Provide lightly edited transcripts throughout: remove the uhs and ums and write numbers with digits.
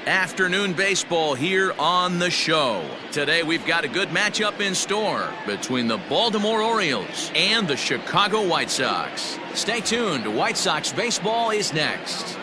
Afternoon baseball here on the show. Today we've got a good matchup in store between the Baltimore Orioles and the Chicago White Sox. Stay tuned. White Sox baseball is next.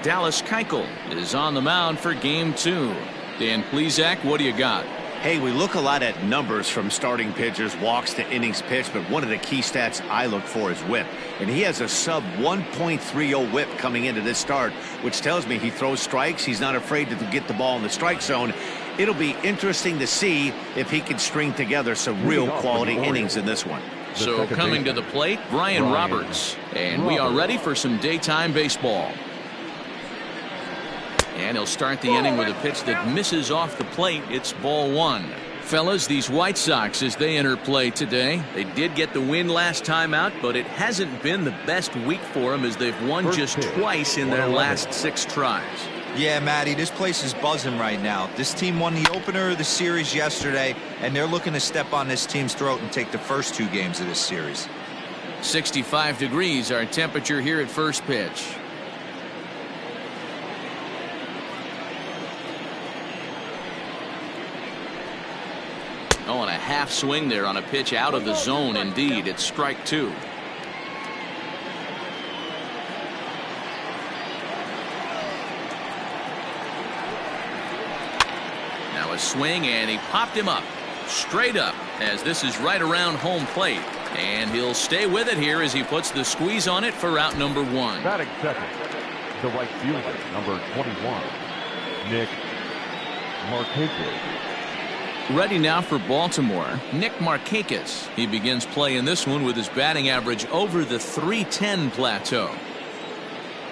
Dallas Keuchel is on the mound for game 2. Dan Plesac, what do you got? Hey, we look a lot at numbers from starting pitchers, walks to innings pitched, but one of the key stats I look for is whip. And he has a sub 1.30 whip coming into this start, which tells me he throws strikes. He's not afraid to get the ball in the strike zone. It'll be interesting to see if he can string together some real quality innings in this one. So coming to the plate, Brian Roberts. And we are ready for some daytime baseball. And he'll start the inning with a pitch that misses off the plate. It's ball 1. Fellas, these White Sox, as they enter play today, they did get the win last time out, but it hasn't been the best week for them as they've won just twice in their last 6 tries. Yeah, Matty, this place is buzzing right now. This team won the opener of the series yesterday, and they're looking to step on this team's throat and take the first 2 games of this series. 65 degrees our temperature here at first pitch. Oh, and a half swing there on a pitch out of the zone. Indeed, it's strike 2. Now a swing, and he popped him up. Straight up, as this is right around home plate. And he'll stay with it here as he puts the squeeze on it for out number 1. Batting second, the right fielder, number 21, Nick Markakis. Ready now for Baltimore, Nick Markakis. He begins play in this one with his batting average over the .310 plateau.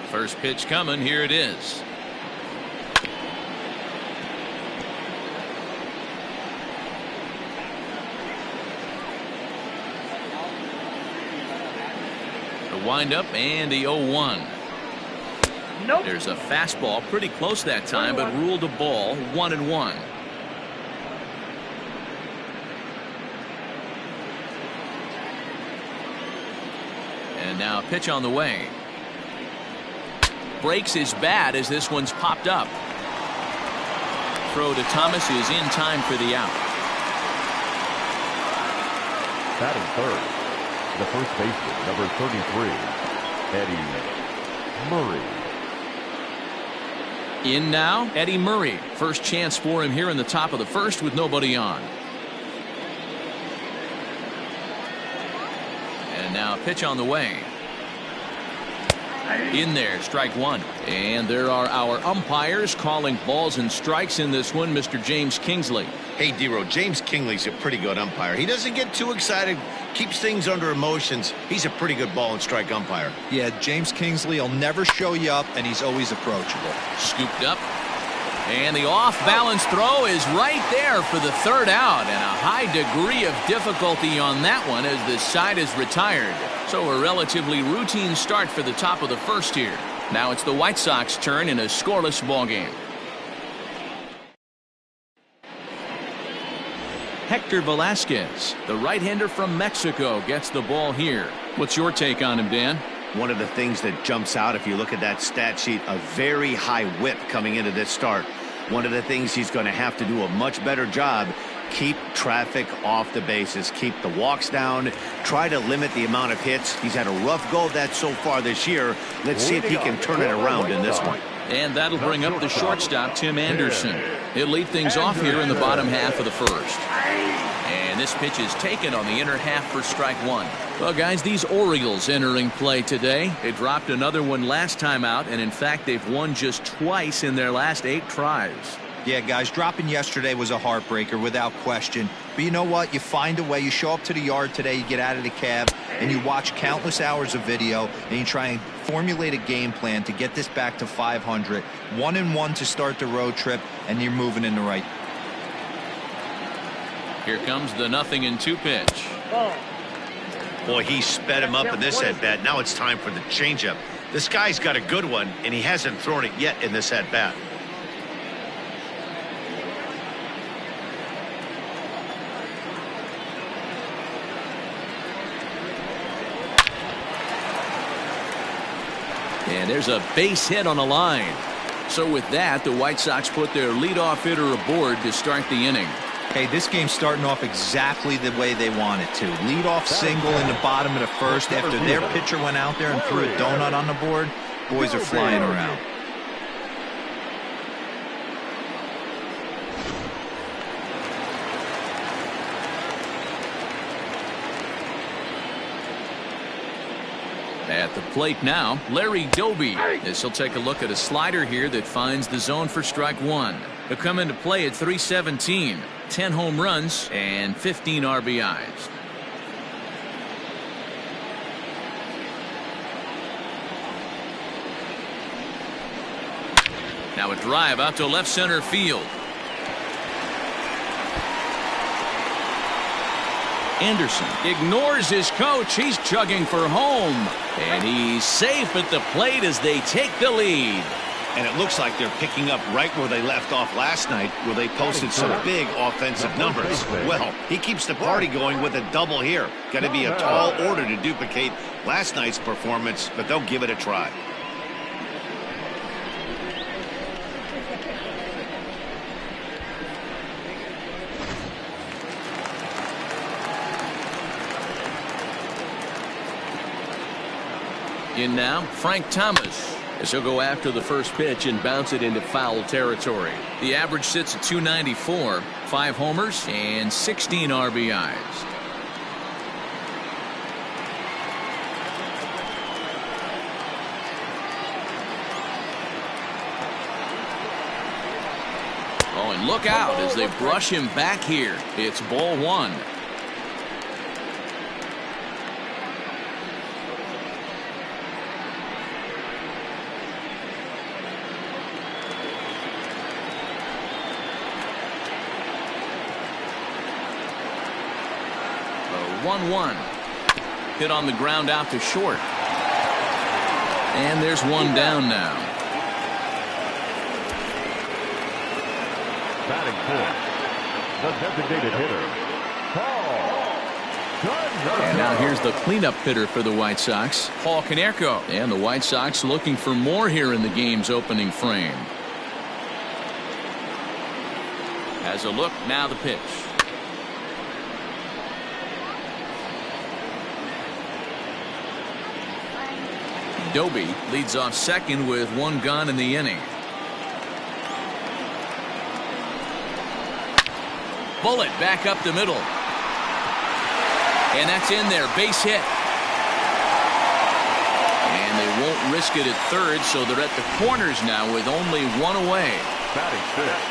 First pitch coming. Here it is. The windup and the 0-1. Nope. There's a fastball pretty close that time, but ruled a ball. 1-1. And now a pitch on the way. Breaks his bat as this one's popped up. Throw to Thomas is in time for the out. Batting third, the first baseman, number 33, Eddie Murray. In now, Eddie Murray. First chance for him here in the top of the first with nobody on. And now a pitch on the way. In there, strike 1. And there are our umpires calling balls and strikes in this one. Mr. James Kingsley. Hey, D-Row, James Kingsley's a pretty good umpire. He doesn't get too excited, keeps things under emotions. He's a pretty good ball and strike umpire. Yeah, James Kingsley will never show you up, and he's always approachable. Scooped up. And the off-balance throw is right there for the 3rd out, and a high degree of difficulty on that one as the side is retired. So a relatively routine start for the top of the first here. Now it's the White Sox turn in a scoreless ballgame. Hector Velasquez, the right-hander from Mexico, gets the ball here. What's your take on him, Dan? One of the things that jumps out if you look at that stat sheet, a very high whip coming into this start. One of the things he's going to have to do a much better job, keep traffic off the bases, keep the walks down, try to limit the amount of hits. He's had a rough go of that so far this year. Let's see if he can turn it around in this one. And that'll bring up the shortstop, Tim Anderson. He'll lead things off here in the bottom half of the first. And this pitch is taken on the inner half for strike 1. Well, guys, these Orioles entering play today. They dropped another one last time out, and in fact, they've won just twice in their last 8 tries. Yeah, guys, dropping yesterday was a heartbreaker without question. But you know what? You find a way. You show up to the yard today, you get out of the cab, and you watch countless hours of video, and you try and formulate a game plan to get this back to 500. 1-1 to start the road trip, and you're moving in the right. Here comes the 0-2 pitch. Boy, he sped him up in this at-bat. Now it's time for the changeup. This guy's got a good one, and he hasn't thrown it yet in this at-bat. And there's a base hit on the line. So with that, the White Sox put their leadoff hitter aboard to start the inning. Hey, this game's starting off exactly the way they want it to. Leadoff single in the bottom of the first after their pitcher went out there and threw a donut on the board. Boys are flying around. At the plate now, Larry Doby, as he'll take a look at a slider here that finds the zone for strike one. He'll come into play at 317, 10 home runs and 15 RBIs. Now a drive out to left center field. Anderson ignores his coach. He's chugging for home. And he's safe at the plate as they take the lead. And it looks like they're picking up right where they left off last night, where they posted some big offensive numbers. Well, he keeps the party going with a double here. Got to be a tall order to duplicate last night's performance, but they'll give it a try. In now, Frank Thomas, as he'll go after the first pitch and bounce it into foul territory. The average sits at 294, 5 homers and 16 RBIs. Oh, and look out as they brush him back here. It's ball one. The 1-1. Hit on the ground out to short. And there's one down now. Batting fourth, the designated hitter, Paul. And now here's the cleanup hitter for the White Sox, Paul Konerko. And the White Sox looking for more here in the game's opening frame. Has a look, now the pitch. Doby leads off second with 1 gone in the inning. Bullet back up the middle. And that's in there. Base hit. And they won't risk it at third, so they're at the corners now with only 1 away. Batting fifth.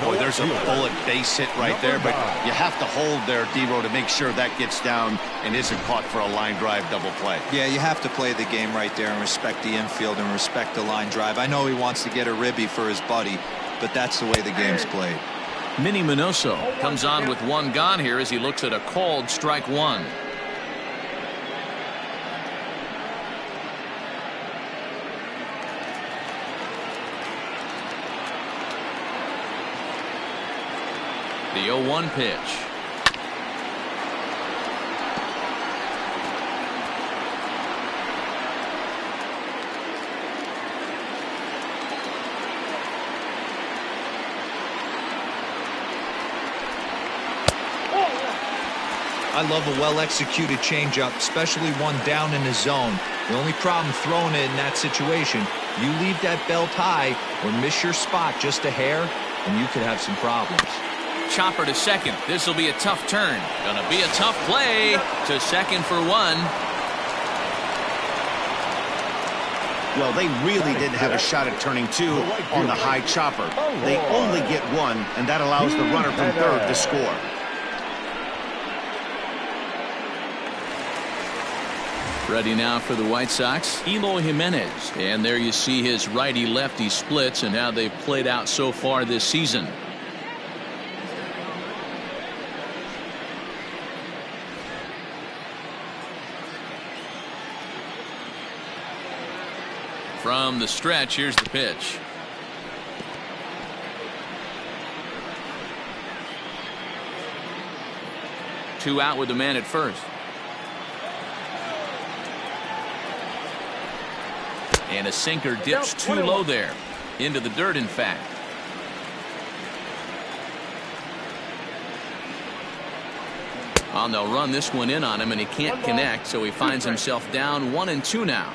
Boy, there's a bullet base hit right there, but you have to hold there, D-Row, to make sure that gets down and isn't caught for a line drive double play. Yeah, you have to play the game right there and respect the infield and respect the line drive. I know he wants to get a ribby for his buddy, but that's the way the game's played. Minnie Minoso comes on with 1 gone here as he looks at a called strike one. The 0-1 pitch. I love a well-executed changeup, especially one down in the zone. The only problem throwing it in that situation, you leave that belt high or miss your spot just a hair, and you could have some problems. Chopper to second. This will be a tough turn. Gonna be a tough play to second for 1. Well, they really didn't have a shot at turning 2 on the high chopper. They only get 1, and that allows the runner from third to score. Ready now for the White Sox, Eloy Jimenez. And there you see his righty-lefty splits and how they've played out so far this season. From the stretch, here's the pitch. Two out with the man at first. And a sinker dips too low there. Into the dirt, in fact. Well, they'll run this one in on him, and he can't connect, so he finds himself down 1-2 now.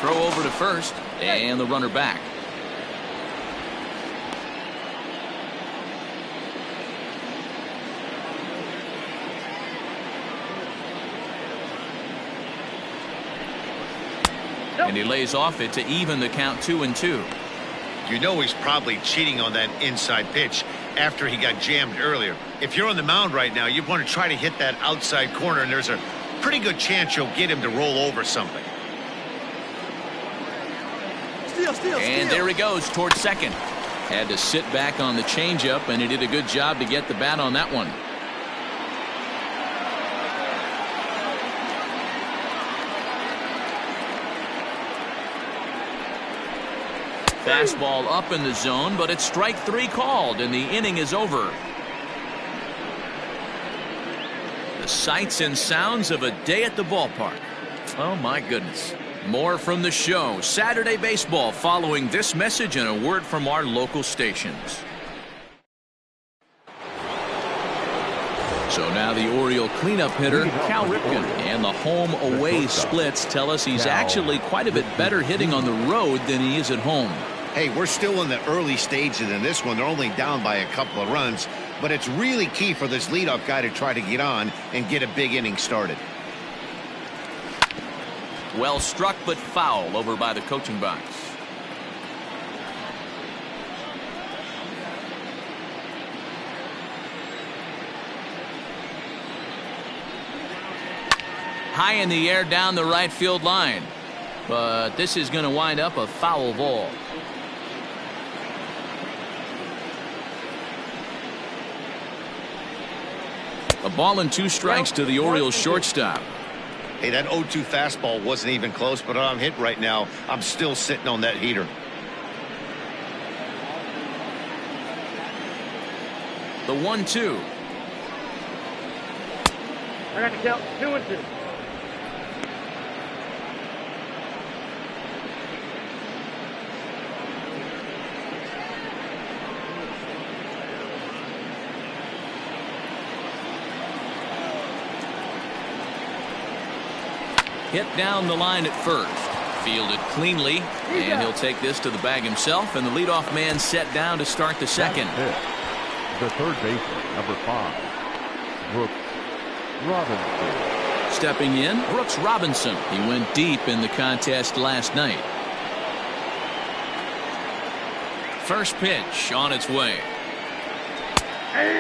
Throw over to first, and the runner back. And he lays off it to even the count 2-2. You know he's probably cheating on that inside pitch after he got jammed earlier. If you're on the mound right now, you want to try to hit that outside corner, and there's a pretty good chance you'll get him to roll over something. And there he goes towards second. Had to sit back on the changeup, and he did a good job to get the bat on that one. Fastball up in the zone, but it's strike 3 called, and the inning is over. The sights and sounds of a day at the ballpark. Oh, my goodness. More from the show. Saturday Baseball following this message and a word from our local stations. So now the Oriole cleanup hitter, Cal Ripken, and the home-away splits tell us he's actually quite a bit better hitting on the road than he is at home. Hey, we're still in the early stages in this one. They're only down by a couple of runs, but it's really key for this leadoff guy to try to get on and get a big inning started. Well struck, but foul over by the coaching box. High in the air down the right field line, but this is going to wind up a foul ball. A ball and 2 strikes to the Orioles shortstop. Hey, that 0-2 fastball wasn't even close, but I'm hit right now. I'm still sitting on that heater. The 1-2. I got to count 2-2. Hit down the line at first. Fielded cleanly, and he'll take this to the bag himself, and the leadoff man set down to start the second. The third baseman, number 5, Brooks Robinson. Stepping in, Brooks Robinson. He went deep in the contest last night. First pitch on its way.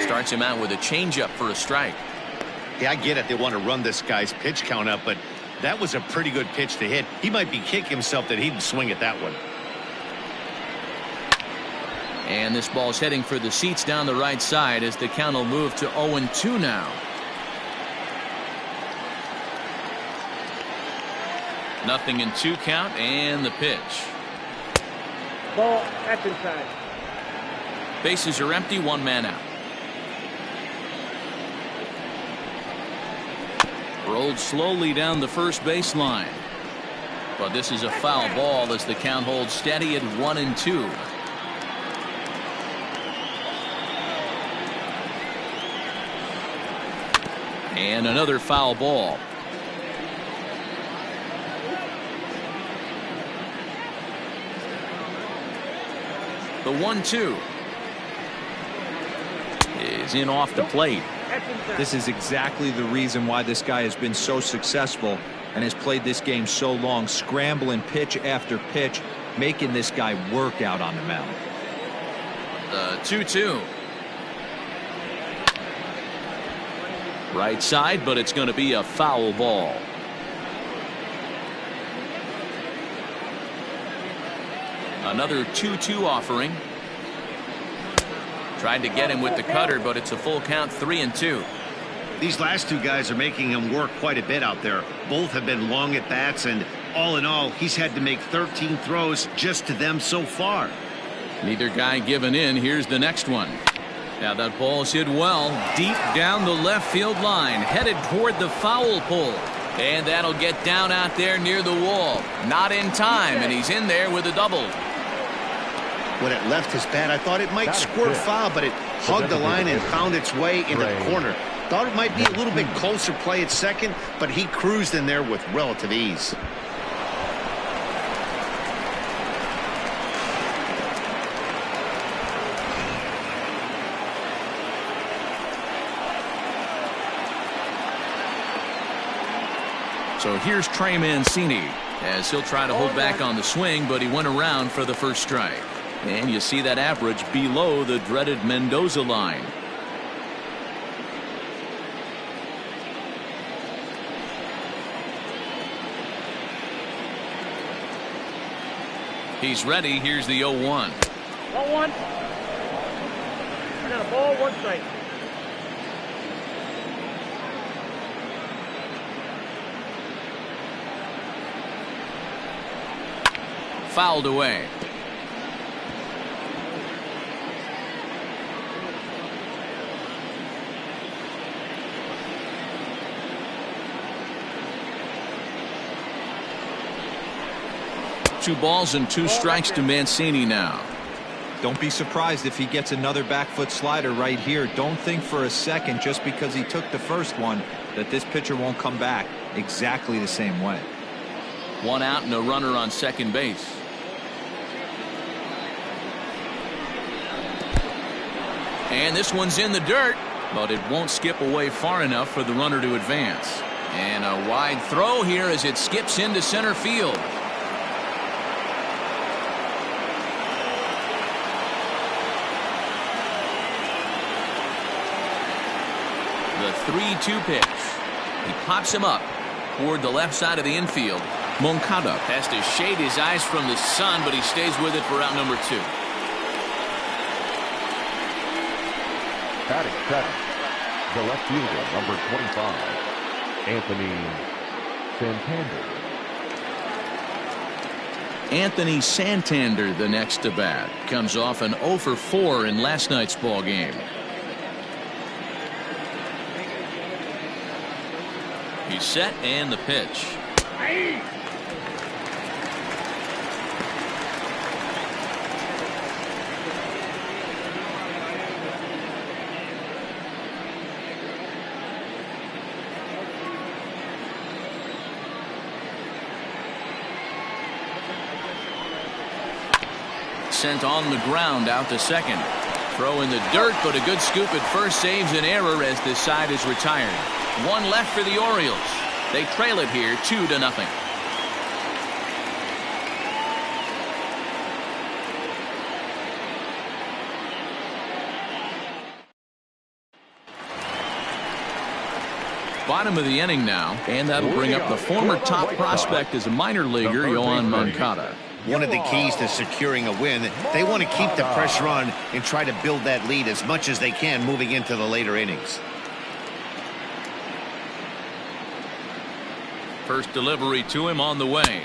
Starts him out with a changeup for a strike. Yeah, I get it. They want to run this guy's pitch count up, but that was a pretty good pitch to hit. He might be kicking himself that he didn't swing at that one. And this ball's heading for the seats down the right side as the count will move to 0-2 now. Nothing in 2 count, and the pitch. Ball, that's inside. Bases are empty, 1 man out. Rolled slowly down the first baseline. But this is a foul ball as the count holds steady at 1-2. And another foul ball. The 1-2 is in off the plate. This is exactly the reason why this guy has been so successful and has played this game so long, scrambling pitch after pitch, making this guy work out on the mound. The 2-2. Right side, but it's going to be a foul ball. Another 2-2 offering. Tried to get him with the cutter, but it's a full count, 3-2. These last 2 guys are making him work quite a bit out there. Both have been long at bats, and all in all, he's had to make 13 throws just to them so far. Neither guy giving in. Here's the next one. Now that ball's hit well deep down the left field line, headed toward the foul pole. And that'll get down out there near the wall. Not in time, and he's in there with a double. When it left his bat, I thought it might squirt foul, but it hugged the line and found its way into the corner. Thought it might be a little bit closer play at second, but he cruised in there with relative ease. So here's Trey Mancini as he'll try to hold back on the swing, but he went around for the first strike. And you see that average below the dreaded Mendoza line. He's ready. Here's the 0-1. 1-1. I got a ball, 1 strike. Fouled away. Two balls and 2 strikes to Mancini now. Don't be surprised if he gets another back foot slider right here. Don't think for a second, just because he took the first one, that this pitcher won't come back exactly the same way. 1 out and a runner on second base. And this one's in the dirt, but it won't skip away far enough for the runner to advance. And a wide throw here as it skips into center field. The 3-2 pitch. He pops him up toward the left side of the infield. Moncada has to shade his eyes from the sun, but he stays with it for out number 2. Batting second, the left fielder, number 25, Anthony Santander. Anthony Santander, the next to bat, comes off an 0 for 4 in last night's ball game. He's set and the pitch. Sent on the ground out to second. Throw in the dirt, but a good scoop at first saves an error as this side is retired. 1 left for the Orioles. They trail it here 2-0. Bottom of the inning now, and that'll bring up the former top prospect as a minor leaguer, Yoán Moncada. One of the keys to securing a win, they want to keep the pressure on and try to build that lead as much as they can moving into the later innings. First delivery to him on the way.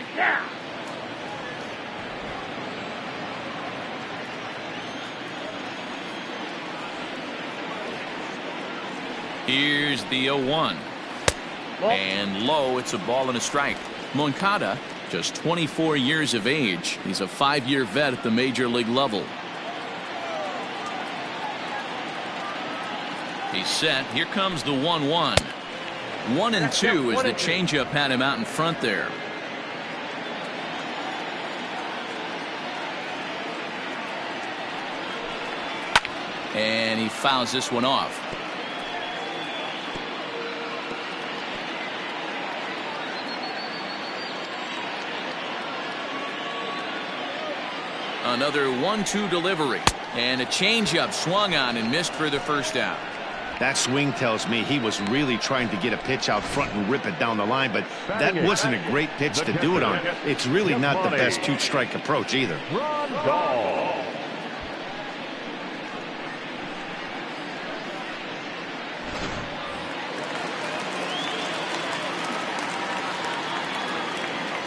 Here's the 0-1. And low, it's a ball and a strike. Moncada, just 24 years of age. He's a 5-year vet at the major league level. He's set. Here comes the 1-1. 1-2 as the changeup had him out in front there. And he fouls this one off. Another 1-2 delivery, and a changeup swung on and missed for the first out. That swing tells me he was really trying to get a pitch out front and rip it down the line, but that wasn't a great pitch to do it on. It's really not the best 2-strike approach either.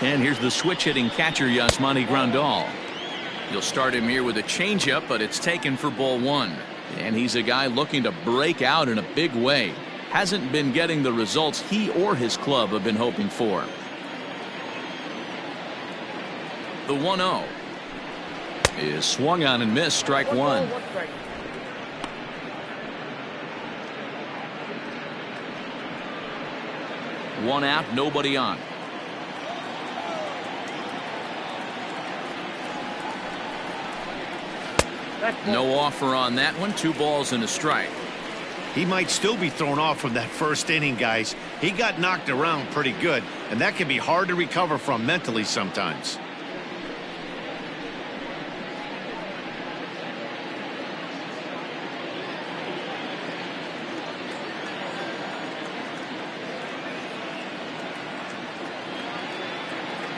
And here's the switch hitting catcher, Yasmani Grandal. You'll start him here with a changeup, but it's taken for ball 1. And he's a guy looking to break out in a big way. Hasn't been getting the results he or his club have been hoping for. The 1-0 is swung on and missed. Strike one. One out, nobody on. No offer on that one. 2 balls and a strike. He might still be thrown off from that first inning, guys. He got knocked around pretty good, and that can be hard to recover from mentally sometimes.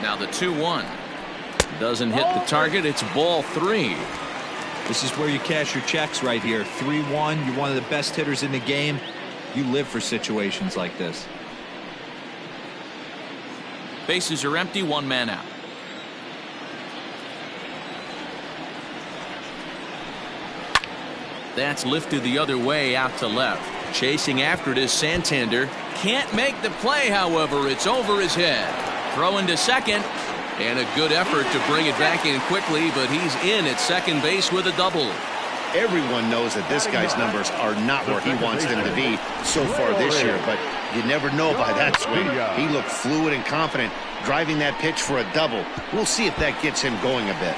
Now the 2-1 doesn't hit the target. It's ball 3. This is where you cash your checks right here. 3-1. You're one of the best hitters in the game. You live for situations like this. Bases are empty. 1 man out. That's lifted the other way out to left. Chasing after it is Santander. Can't make the play, however. It's over his head. Throw into second. And a good effort to bring it back in quickly, but he's in at second base with a double. Everyone knows that this guy's numbers are not where he wants them to be so far this year, but you never know by that swing. He looked fluid and confident, driving that pitch for a double. We'll see if that gets him going a bit.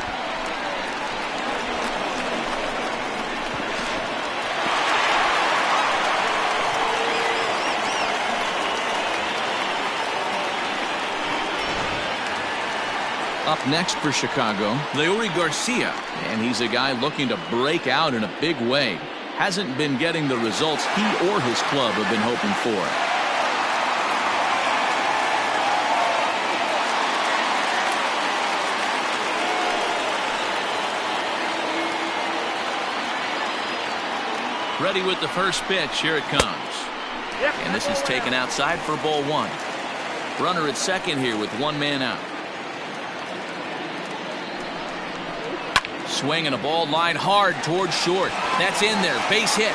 Up next for Chicago, Leury Garcia. And he's a guy looking to break out in a big way. Hasn't been getting the results he or his club have been hoping for. Ready with the first pitch. Here it comes. And this is taken outside for ball 1. Runner at second here with 1 man out. Swing and a ball line hard towards short. That's in there. Base hit.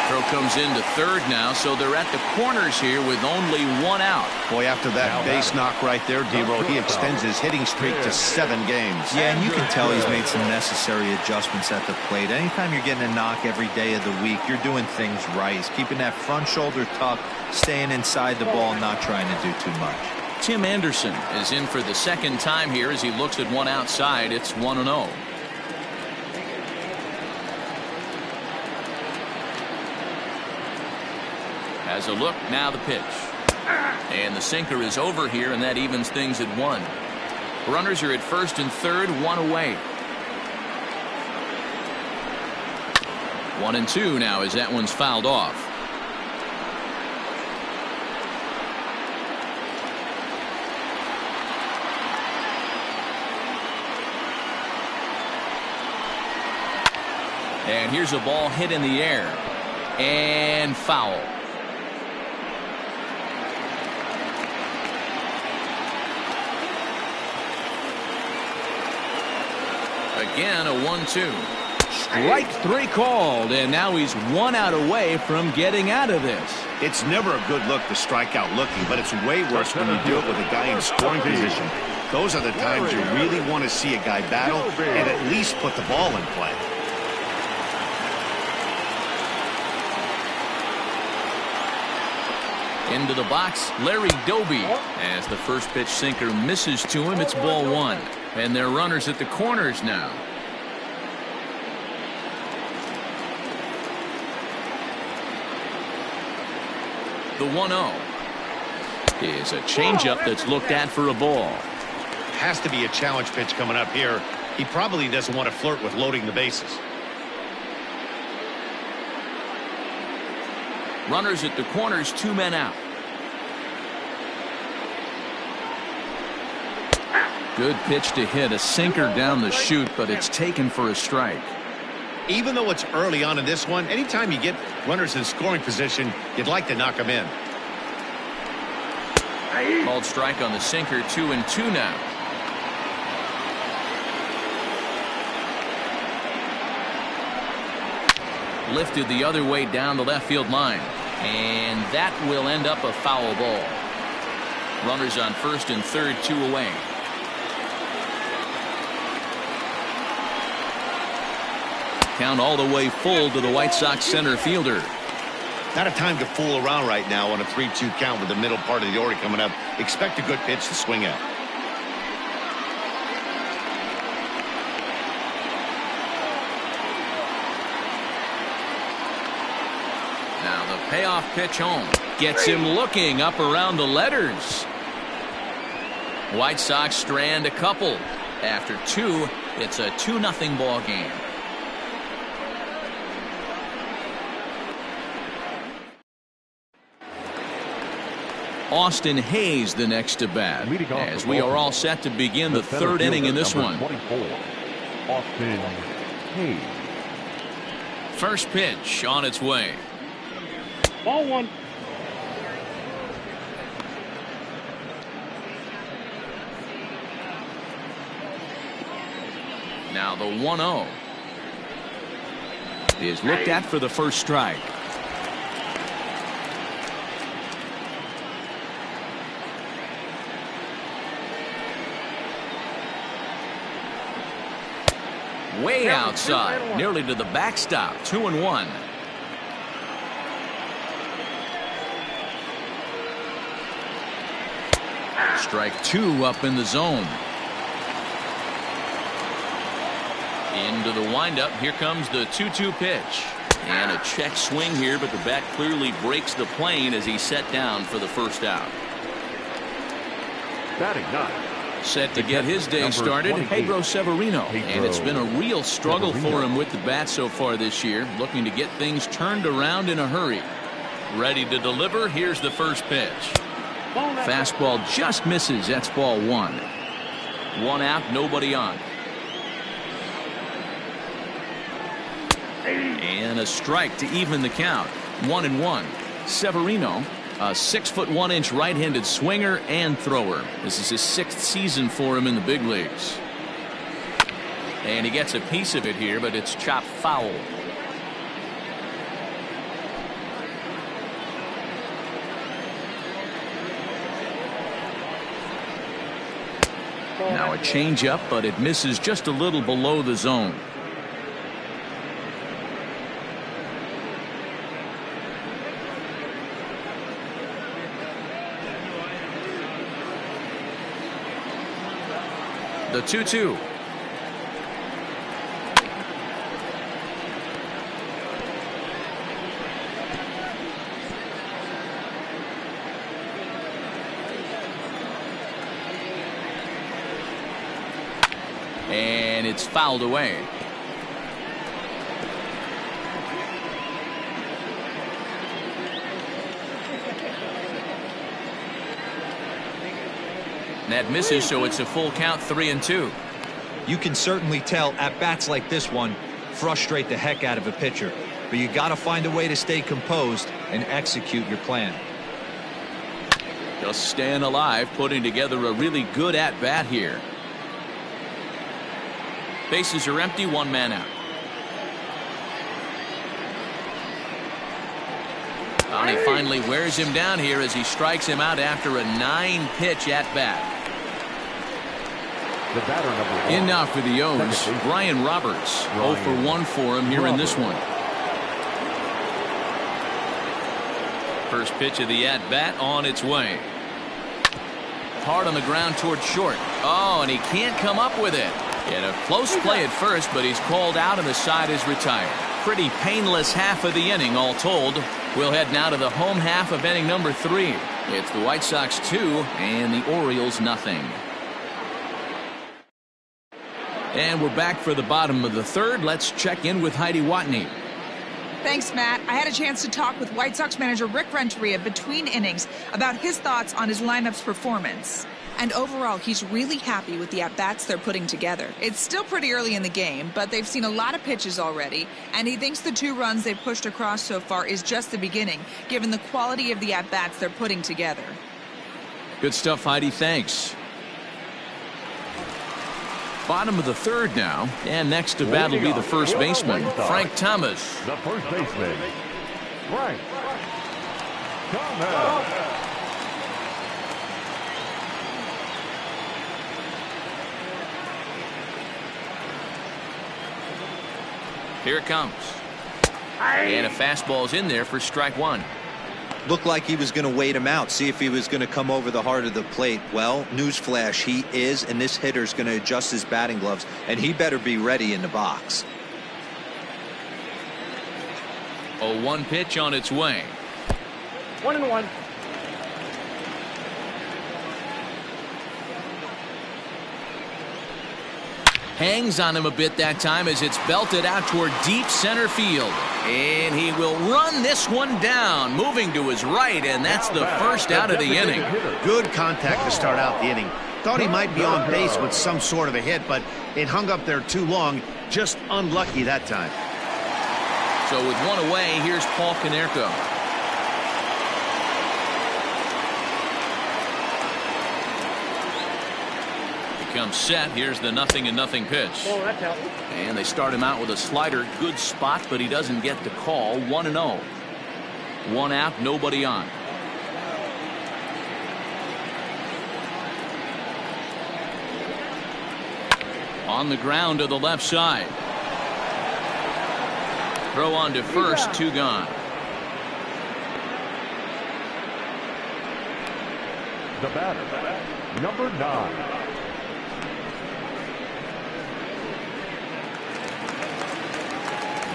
Throw comes into third now, so they're at the corners here with only 1 out. Boy, after that base knock right there, D-Roll, he extends his hitting streak to 7 games. Yeah, and you can tell he's made some necessary adjustments at the plate. Anytime you're getting a knock every day of the week, you're doing things right. He's keeping that front shoulder tucked, staying inside the ball, not trying to do too much. Tim Anderson is in for the second time here as he looks at one outside. It's 1-0. Has a look, now the pitch. And the sinker is over here, and that evens things at 1. Runners are at first and third, 1 away. 1-2 now as that one's fouled off. And here's a ball hit in the air. And foul. Again, a 1-2. Strike 3 called, and now he's 1 out away from getting out of this. It's never a good look to strike out looking, but it's way worse when you do it with a guy in scoring position. Those are the times you really want to see a guy battle and at least put the ball in play. Into the box, Larry Doby. As the first pitch sinker misses to him, it's ball 1. And they're runners at the corners now. The 1-0 is a changeup that's looked at for a ball. Has to be a challenge pitch coming up here. He probably doesn't want to flirt with loading the bases. Runners at the corners, 2 men out. Good pitch to hit, a sinker down the chute, but it's taken for a strike. Even though it's early on in this one, anytime you get runners in scoring position, you'd like to knock them in. Called strike on the sinker, 2-2 now. Lifted the other way down the left field line. And that will end up a foul ball. Runners on first and third, 2 away. Count all the way full to the White Sox center fielder. Not a time to fool around right now on a 3-2 count with the middle part of the order coming up. Expect a good pitch to swing at. Now the payoff pitch home. Gets him looking up around the letters. White Sox strand a couple. After 2, it's a 2-0 ball game. Austin Hayes the next to bat as we are all set to begin the third inning in this one. 24, Austin Hayes. First pitch on its way. Ball 1. Now the 1-0 is looked at for the first strike. Way outside, nearly to the backstop. 2-1. Strike 2 up in the zone. Into the windup. Here comes the 2-2 pitch. And a check swing here, but the bat clearly breaks the plane as he's set down for the first out. Batting 9. Set to get his day started, Pedro Severino. And it's been a real struggle for him with the bat so far this year. Looking to get things turned around in a hurry. Ready to deliver. Here's the first pitch. Fastball just misses. That's ball 1. 1 out, nobody on. And a strike to even the count. 1-1. Severino, a 6'1" right-handed swinger and thrower. This is his 6th season for him in the big leagues. And he gets a piece of it here, but it's chopped foul. Now a changeup, but it misses just a little below the zone. The 2-2. And it's fouled away. That misses, so it's a full count. 3-2. You can certainly tell at bats like this one frustrate the heck out of a pitcher, but you got to find a way to stay composed and execute your plan. Just staying alive, putting together a really good at bat here. Bases are empty, 1 man out. And he finally wears him down here as he strikes him out after a 9-pitch at bat. The batter number 1. In now for the O's, Brian Roberts. 0 for 1 for him here in this one. First pitch of the at bat on its way. Hard on the ground towards short. Oh, and he can't come up with it. He had a close play at first, but he's called out and the side is retired. Pretty painless half of the inning all told. We'll head now to the home half of inning number 3. It's the White Sox 2 and the Orioles nothing. And we're back for the bottom of the third. Let's check in with Heidi Watney. Thanks, Matt. I had a chance to talk with White Sox manager Rick Renteria between innings about his thoughts on his lineup's performance. And overall, he's really happy with the at-bats they're putting together. It's still pretty early in the game, but they've seen a lot of pitches already, and he thinks the 2 runs they've pushed across so far is just the beginning, given the quality of the at-bats they're putting together. Good stuff, Heidi. Thanks. Bottom of the third now, and next to bat will be the first baseman, Frank Thomas. The first baseman, Frank Thomas. Here it comes. And a fastball's in there for strike one. Looked like he was going to wait him out, see if he was going to come over the heart of the plate. Well, newsflash, he is, and this hitter's going to adjust his batting gloves, and he better be ready in the box. 0-1 pitch on its way. 1-1. Hangs on him a bit that time as it's belted out toward deep center field. And he will run this one down, moving to his right, and that's the first out of the inning. Good contact to start out the inning. Thought he might be on base with some sort of a hit, but it hung up there too long. Just unlucky that time. So with one away, here's Paul Konerko. Comes set. Here's the 0-0 pitch. Oh, that's out. And they start him out with a slider. Good spot, but he doesn't get the call. 1-0. One out, nobody on. On the ground to the left side. Throw on to first, two gone. The batter, number 9.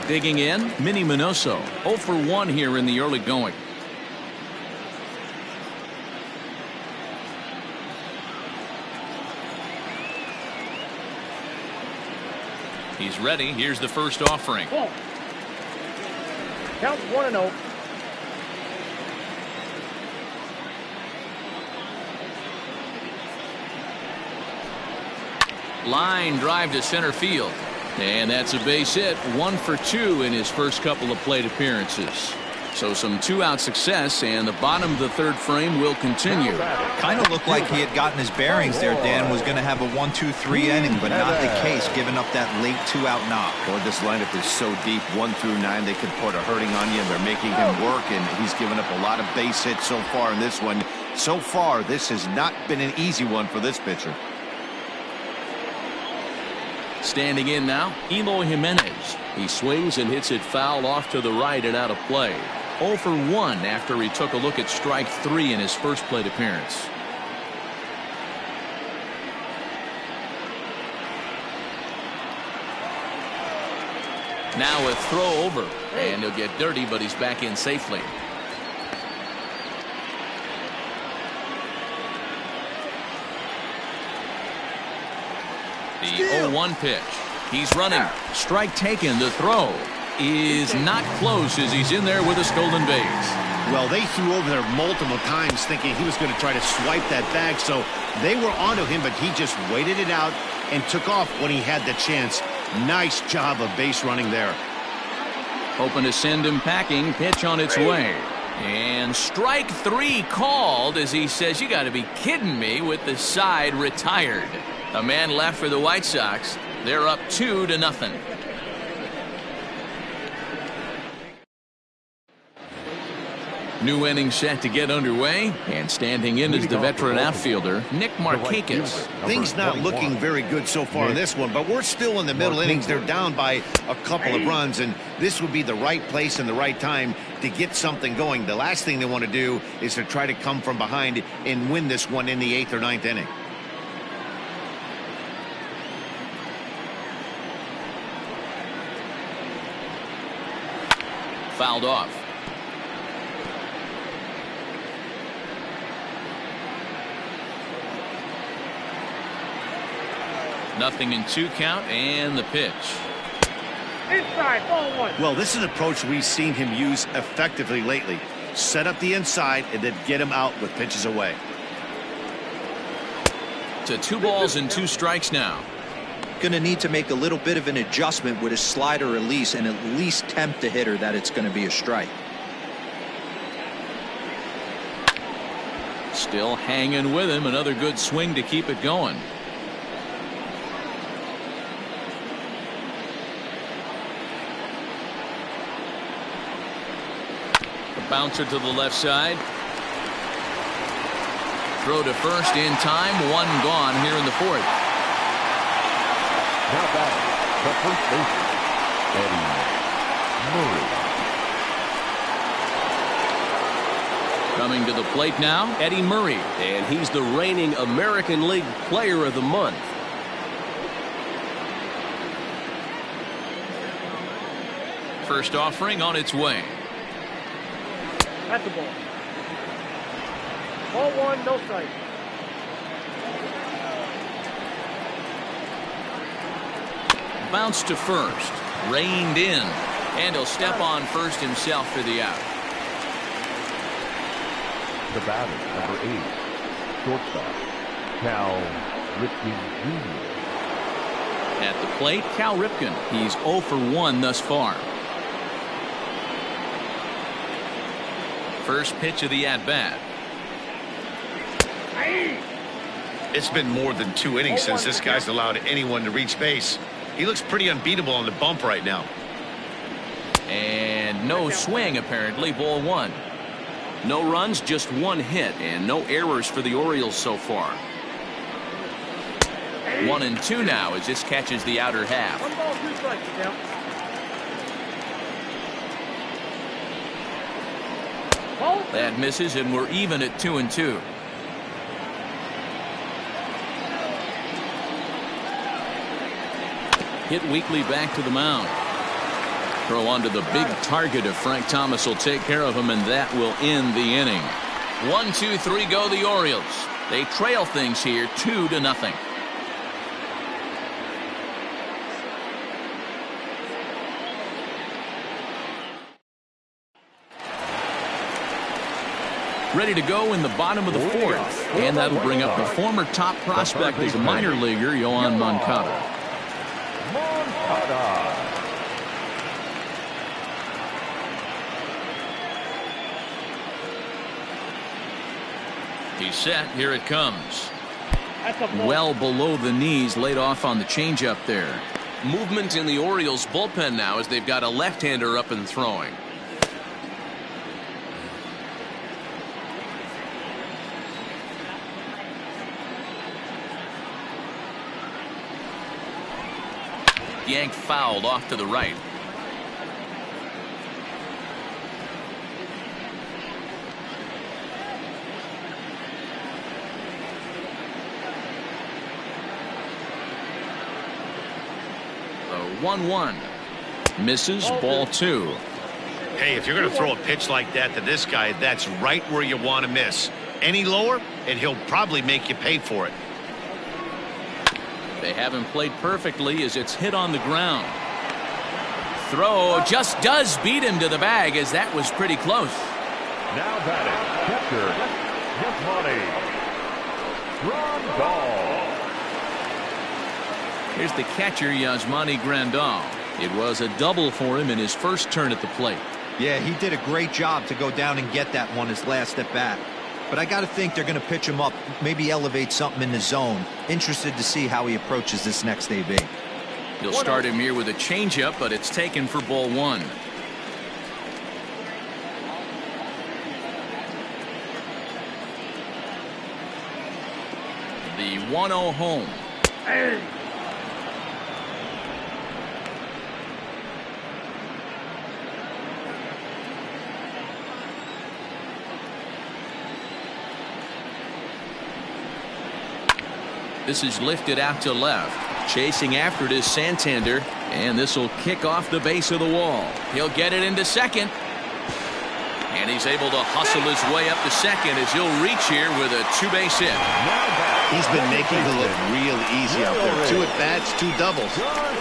Digging in, Minnie Minoso. 0 for 1 here in the early going. He's ready. Here's the first offering. Ball. Count 1-0. Line drive to center field. And that's a base hit. 1 for 2 in his first couple of plate appearances. So some two-out success, and the bottom of the third frame will continue. Kind of looked like he had gotten his bearings there. Dan was going to have a 1-2-3 inning, but not the case, giving up that late two-out knock. Boy, this lineup is so deep, 1 through 9. They could put a hurting on you, and they're making him work, and he's given up a lot of base hits so far in this one. So far, this has not been an easy one for this pitcher. Standing in now, Eloy Jimenez. He swings and hits it foul off to the right and out of play. 0 for 1 after he took a look at strike 3 in his first plate appearance. Now a throw over, and he'll get dirty, but he's back in safely. The 0-1 pitch. He's running. Strike taken. The throw is not close as he's in there with a stolen base. Well, they threw over there multiple times thinking he was going to try to swipe that bag, so they were onto him, but he just waited it out and took off when he had the chance. Nice job of base running there. Hoping to send him packing. Pitch on its way. And strike 3 called as he says, you got to be kidding me, with the side retired. A man left for the White Sox. They're up 2-0. New inning set to get underway, and standing in is the veteran outfielder, Nick Markakis. Things not looking very good so far in this one, but we're still in the middle innings. They're down by a couple of runs, and this would be the right place and the right time to get something going. The last thing they want to do is to try to come from behind and win this one in the 8th or 9th inning. Fouled off. Nothing in 2 count, and the pitch. Inside, ball 1. Well, this is an approach we've seen him use effectively lately. Set up the inside and then get him out with pitches away. To 2 balls and 2 strikes now. Going to need to make a little bit of an adjustment with his slider release and at least tempt the hitter that it's going to be a strike. Still hanging with him. Another good swing to keep it going. A bouncer to the left side. Throw to first in time. One gone here in the fourth. Now batting, the first baseman, Eddie Murray. Coming to the plate now, Eddie Murray. And he's the reigning American League Player of the Month. First offering on its way. That's the ball. Ball one, no strike. Bounce to first. Reined in. And he'll step on first himself for the out. The batter, number 8, shortstop, Cal Ripken Jr. At the plate, Cal Ripken. He's 0 for 1 thus far. First pitch of the at-bat. It's been more than 2 innings since this guy's allowed anyone to reach base. He looks pretty unbeatable on the bump right now. And no swing, apparently. Ball 1. No runs, just 1 hit, and no errors for the Orioles so far. 1 and 2 now as this catches the outer half. 1 ball, 2 strikes, now. That misses, and we're even at 2 and 2. Hit weakly back to the mound. Throw onto the big target if Frank Thomas will take care of him, and that will end the inning. 1, 2, 3 go the Orioles. They trail things here 2-0. Ready to go in the bottom of the fourth, and that'll bring up the former top prospect as a minor leaguer, Yoán Moncada. He's set. Here it comes. Well below the knees, laid off on the changeup there. Movement in the Orioles bullpen now as they've got a left-hander up and throwing. Yanked fouled off to the right. The 1-1 misses. Ball 2. Hey, if you're going to throw a pitch like that to this guy, that's right where you want to miss. Any lower, and he'll probably make you pay for it. They haven't played perfectly as it's hit on the ground. Throw just does beat him to the bag as that was pretty close. Now batting, catcher, Yasmani Grandal. Here's the catcher, Yasmani Grandal. It was a double for him in his first turn at the plate. Yeah, he did a great job to go down and get that one his last at bat. But I got to think they're going to pitch him up, maybe elevate something in the zone. Interested to see how he approaches this next AB. He'll start him here with a changeup, but it's taken for ball 1. The 1-0 home. This is lifted out to left. Chasing after it is Santander, and this will kick off the base of the wall. He'll get it into second. And he's able to hustle his way up to second as he'll reach here with a 2-base hit. He's been making it look real easy out there. 2 at-bats, 2 doubles.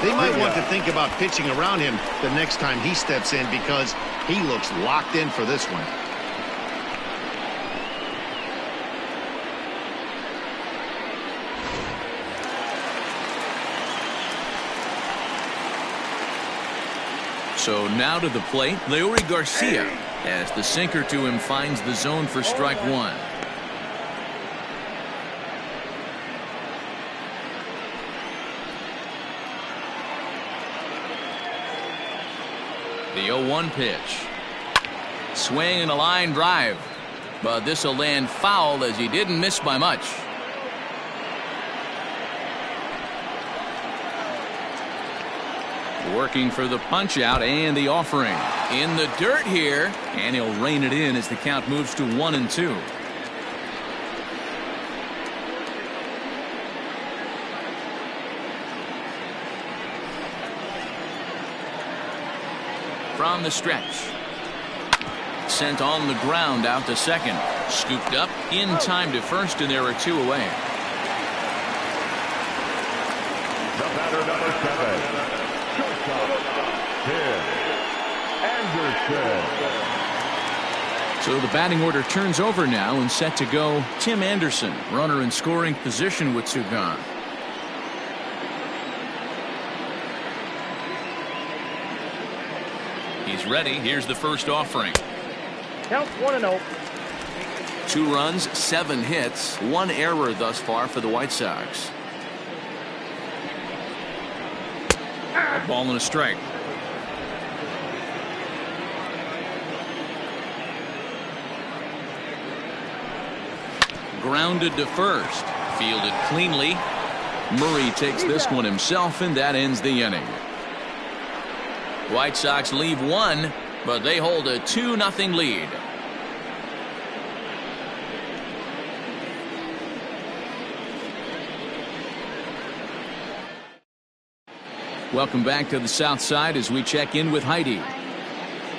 They might want to think about pitching around him the next time he steps in because he looks locked in for this one. So now to the plate, Leury Garcia, as the sinker to him finds the zone for strike 1. The 0-1 pitch. Swing and a line drive. But this will land foul as he didn't miss by much. Working for the punch out and the offering. In the dirt here. And he'll rein it in as the count moves to 1-2. From the stretch. Sent on the ground out to second. Scooped up in time to first, and there are 2 away. The batter, number 7, shortstop, Tim Anderson. So the batting order turns over now and set to go Tim Anderson. Runner in scoring position with 2 gone. He's ready. Here's the first offering. Count 1-0. 2 runs, 7 hits, 1 error thus far for the White Sox. A ball and a strike. Grounded to first. Fielded cleanly. Murray takes this one himself, and that ends the inning. White Sox leave 1, but they hold a 2-0 lead. Welcome back to the South Side as we check in with Heidi.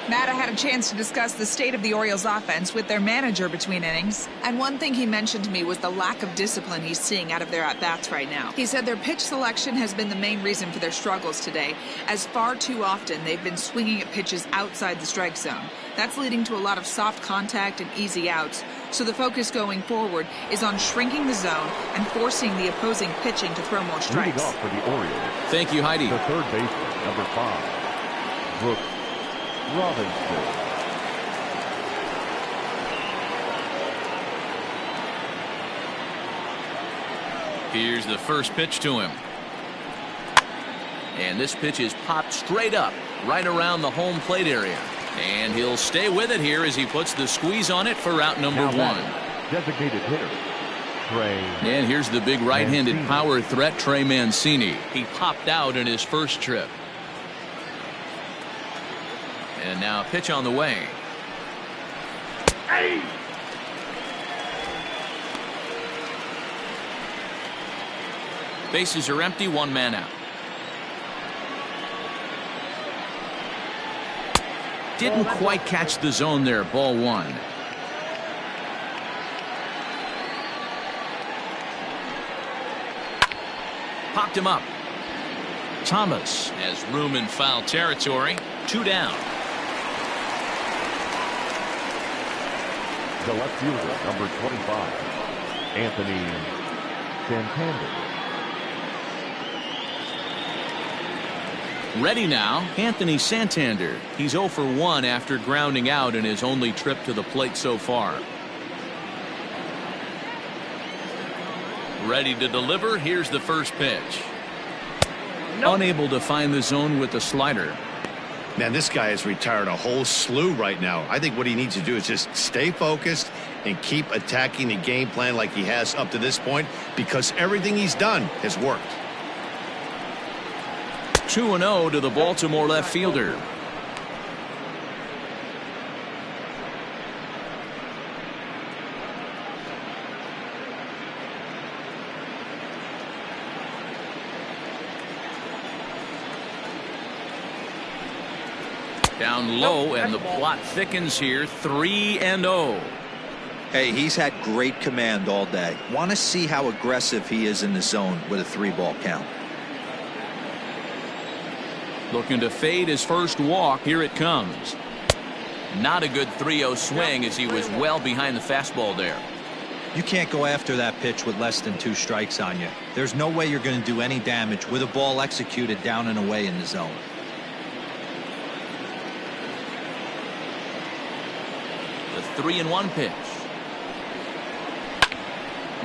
Matt, I had a chance to discuss the state of the Orioles offense with their manager between innings. And one thing he mentioned to me was the lack of discipline he's seeing out of their at-bats right now. He said their pitch selection has been the main reason for their struggles today, as far too often they've been swinging at pitches outside the strike zone. That's leading to a lot of soft contact and easy outs. So the focus going forward is on shrinking the zone and forcing the opposing pitching to throw more strikes. Leading off for the Orioles. Thank you, Heidi. The third baseman, number 5, Brooks Robinson. Here's the first pitch to him. And this pitch is popped straight up, right around the home plate area. And he'll stay with it here as he puts the squeeze on it for out number 1. Designated hitter, Trey. And here's the big right-handed power threat, Trey Mancini. He popped out in his first trip. And now a pitch on the way. Bases are empty, 1 man out. Didn't quite catch the zone there, ball 1. Popped him up. Thomas has room in foul territory. 2 down. The left fielder, number 25, Anthony Santander. Ready now, Anthony Santander. He's 0 for 1 after grounding out in his only trip to the plate so far. Ready to deliver. Here's the first pitch. Unable to find the zone with the slider. Man, this guy has retired a whole slew right now. I think what he needs to do is just stay focused and keep attacking the game plan like he has up to this point, because everything he's done has worked. 2-0 to the Baltimore left fielder. Down low, and the plot thickens here. 3-0. Hey, he's had great command all day. Want to see how aggressive he is in the zone with a 3-ball count. Looking to fade his first walk. Here it comes. Not a good 3-0 swing as he was well behind the fastball there. You can't go after that pitch with less than 2 strikes on you. There's no way you're going to do any damage with a ball executed down and away in the zone. The 3-1 pitch.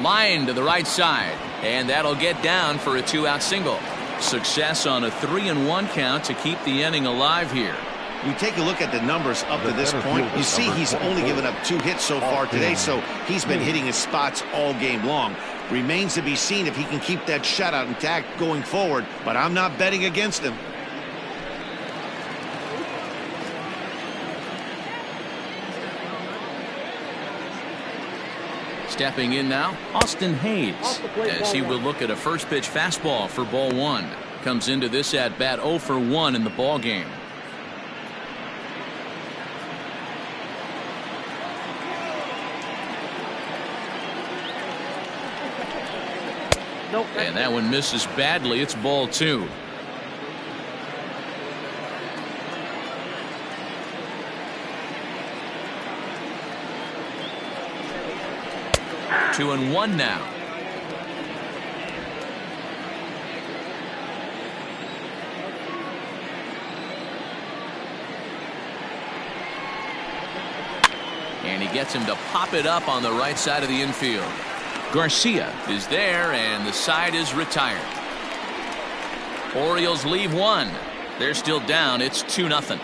Line to the right side, and that'll get down for a 2-out single. Success on a 3-1 count to keep the inning alive here. We take a look at the numbers up to this point. You see he's only given up 2 hits so far today, so he's been hitting his spots all game long. Remains to be seen if he can keep that shutout intact going forward, but I'm not betting against him. Stepping in now, Austin Hayes, as he will look at a first pitch fastball for ball 1. Comes into this at bat 0 for 1 in the ball game. And that one misses badly. It's ball 2. Two and one now. And he gets him to pop it up on the right side of the infield. Garcia is there, and the side is retired. Orioles leave 1. They're still down. It's 2-0.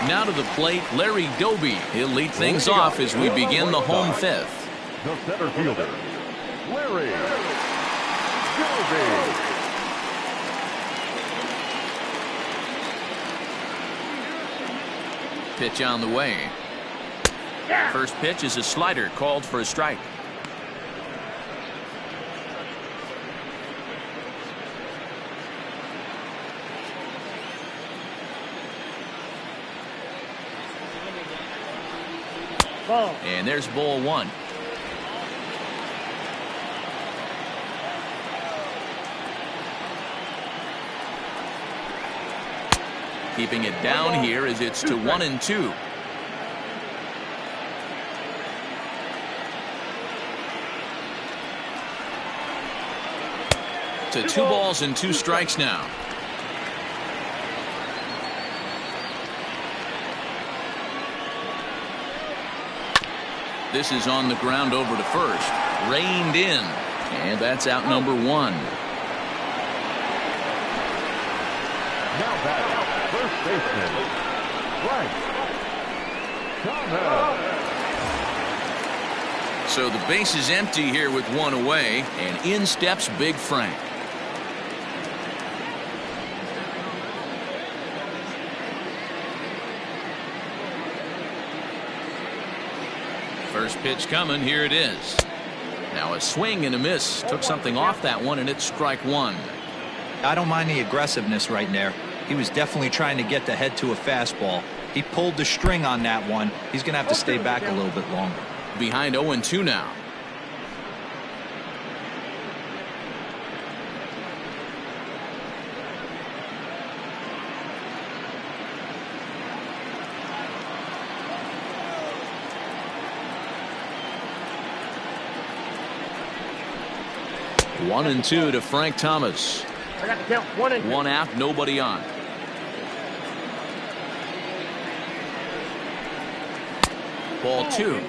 Now to the plate, Larry Doby. He'll lead things off as we begin the home 5th. The center fielder, Larry Doby. Pitch on the way. First pitch is a slider called for a strike. And there's ball 1. Keeping it down here as it's to 1-2. To 2 balls and 2 strikes now. This is on the ground over to first. Reined in. And that's out number 1. Now batting, first baseman, Frank Thomas. So the base is empty here with 1 away, and in steps Big Frank. First pitch coming. Here it is. Now a swing and a miss. Took something off that one, and it's strike 1. I don't mind the aggressiveness right there. He was definitely trying to get the head to a fastball. He pulled the string on that one. He's going to have to stay back a little bit longer. Behind 0-2 now. One and 2 to Frank Thomas. I got to count 1 and 2. 1 out, nobody on. Ball 2.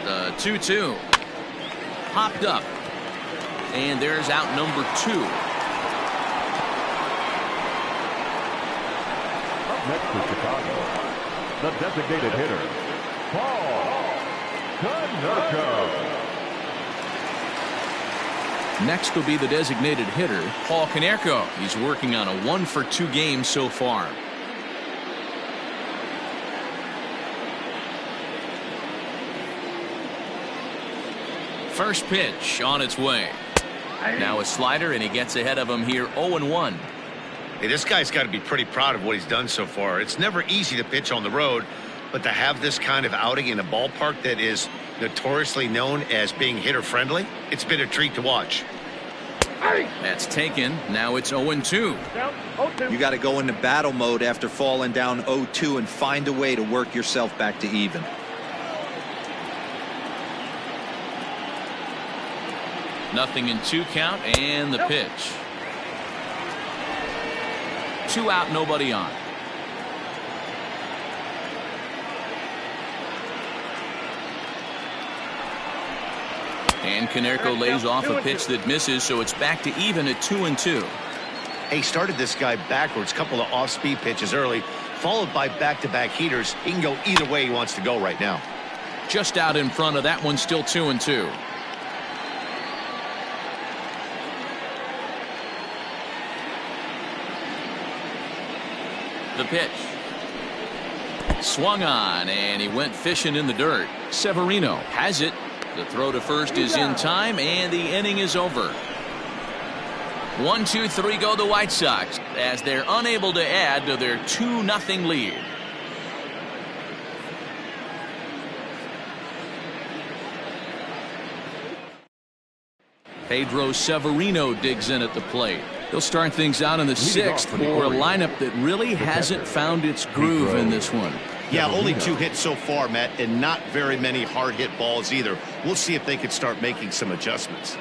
The 2-2. Popped up. And there's out number 2. Up next to Chicago, the designated hitter, Paul Konerko. Next will be the designated hitter, Paul Konerko. He's working on a 1-for-2 game so far. First pitch on its way. Now a slider, and he gets ahead of him here 0-1. Hey, this guy's got to be pretty proud of what he's done so far. It's never easy to pitch on the road, but to have this kind of outing in a ballpark that is notoriously known as being hitter friendly, it's been a treat to watch. That's taken. Now it's 0-2. You got to go into battle mode after falling down 0-2 and find a way to work yourself back to even. 0-2 count and the pitch. 2 out, nobody on. And Konerko lays off a pitch that misses, so it's back to even at 2-2. He started this guy backwards, couple of off-speed pitches early, followed by back-to-back heaters. He can go either way he wants to go right now. Just out in front of that one, still 2-2. The pitch. Swung on, and he went fishing in the dirt. Severino has it. The throw to first is in time, and the inning is over. 1-2-3 go the White Sox as they're unable to add to their 2-0 lead. Pedro Severino digs in at the plate. He'll start things out in the 6th for a lineup that really hasn't found its groove in this one. Yeah, only 2 hits so far, Matt, and not very many hard hit balls either. We'll see if they can start making some adjustments.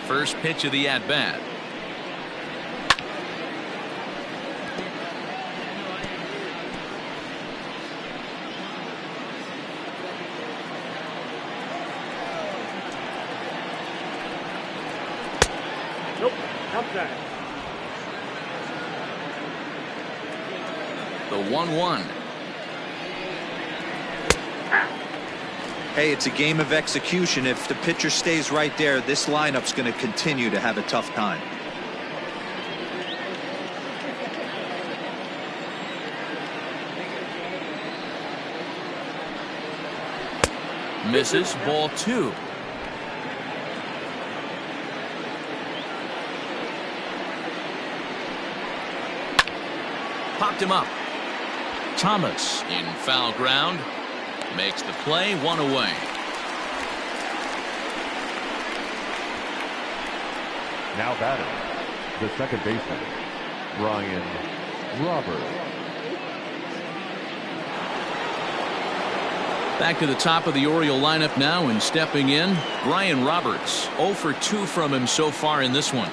First pitch of the at-bat. Nope. Outside. The 1-1. Hey, it's a game of execution. If the pitcher stays right there, this lineup's going to continue to have a tough time. Misses, ball 2. Popped him up. Thomas in foul ground. Makes the play, 1 away. Now batting, the second baseman, Brian Roberts. Back to the top of the Oriole lineup now, and stepping in, Brian Roberts. 0 for 2 from him so far in this one.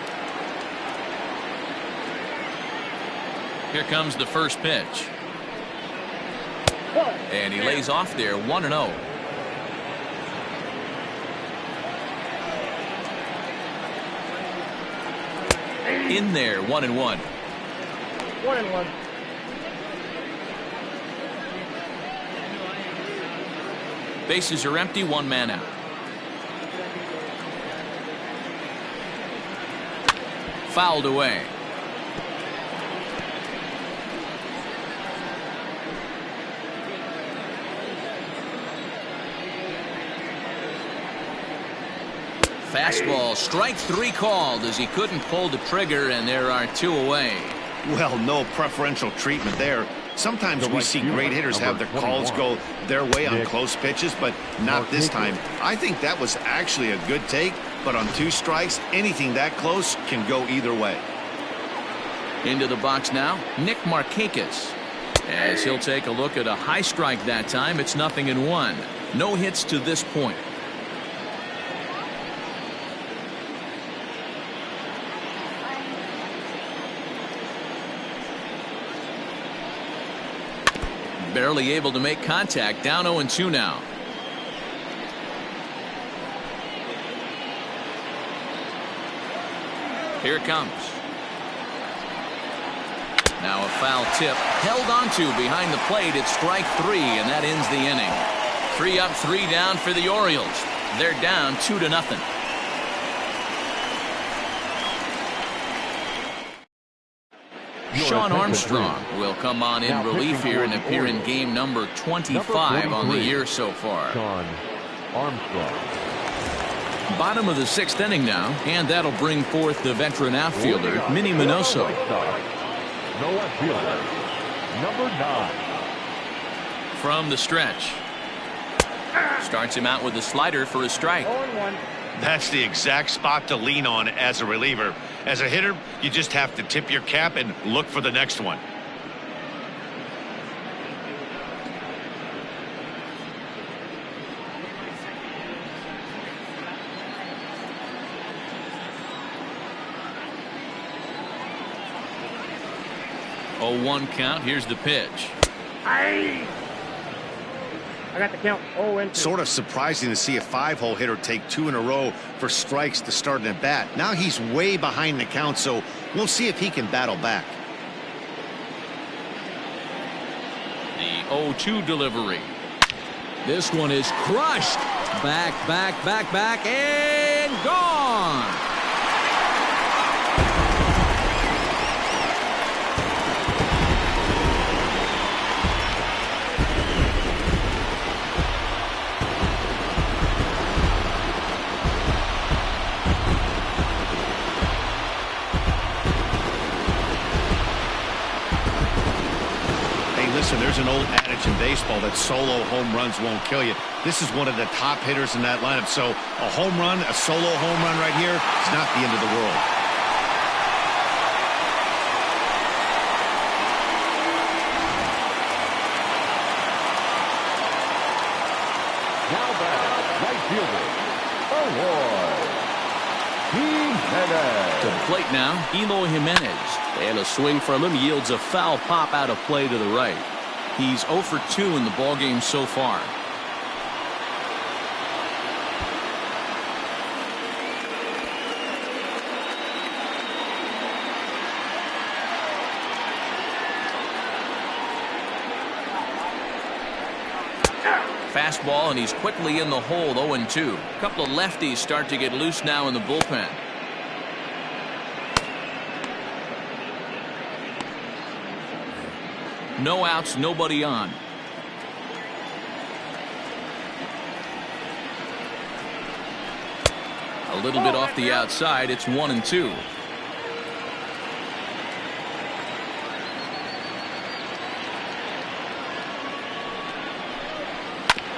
Here comes the first pitch. And he lays off there, 1-0. In there, 1-1. 1-1. Bases are empty, 1 man out. Fouled away. Fastball, strike 3 called as he couldn't pull the trigger, and there are 2 away. Well, no preferential treatment there. Sometimes we see great hitters have their calls go their way on close pitches, but not this time. I think that was actually a good take, but on 2 strikes, anything that close can go either way. Into the box now, Nick Markakis. As he'll take a look at a high strike that time, it's 0-1. No hits to this point. Barely able to make contact, down 0-2 now. Here it comes. Now a foul tip, held onto behind the plate at strike 3, and that ends the inning. 3 up, 3 down for the Orioles. They're down 2-0. Sean Armstrong will come on in relief here and appear in game number 25 on the year so far. Sean Armstrong. Bottom of the 6th inning now, and that'll bring forth the veteran outfielder, Minnie Minoso. No outfielder, number 9. From the stretch. Starts him out with a slider for a strike. 0-1. That's the exact spot to lean on as a reliever. As a hitter, you just have to tip your cap and look for the next one. Oh, 1 count. Here's the pitch. I got the count. 0-2. Sort of surprising to see a 5-hole hitter take 2 in a row for strikes to start an at-bat. Now he's way behind the count, so we'll see if he can battle back. The 0-2 delivery. This one is crushed. Back, and gone. Listen, there's an old adage in baseball that solo home runs won't kill you. This is one of the top hitters in that lineup. So a home run, a solo home run right here, it's not the end of the world. Now back, right fielder, Orioles. To the plate now, Eloy Jimenez. And a swing from him yields a foul pop out of play to the right. He's 0 for 2 in the ballgame so far. Fastball, and he's quickly in the hole. 0-2. A couple of lefties start to get loose now in the bullpen. No outs, nobody on. A little bit off the outside. It's 1-2.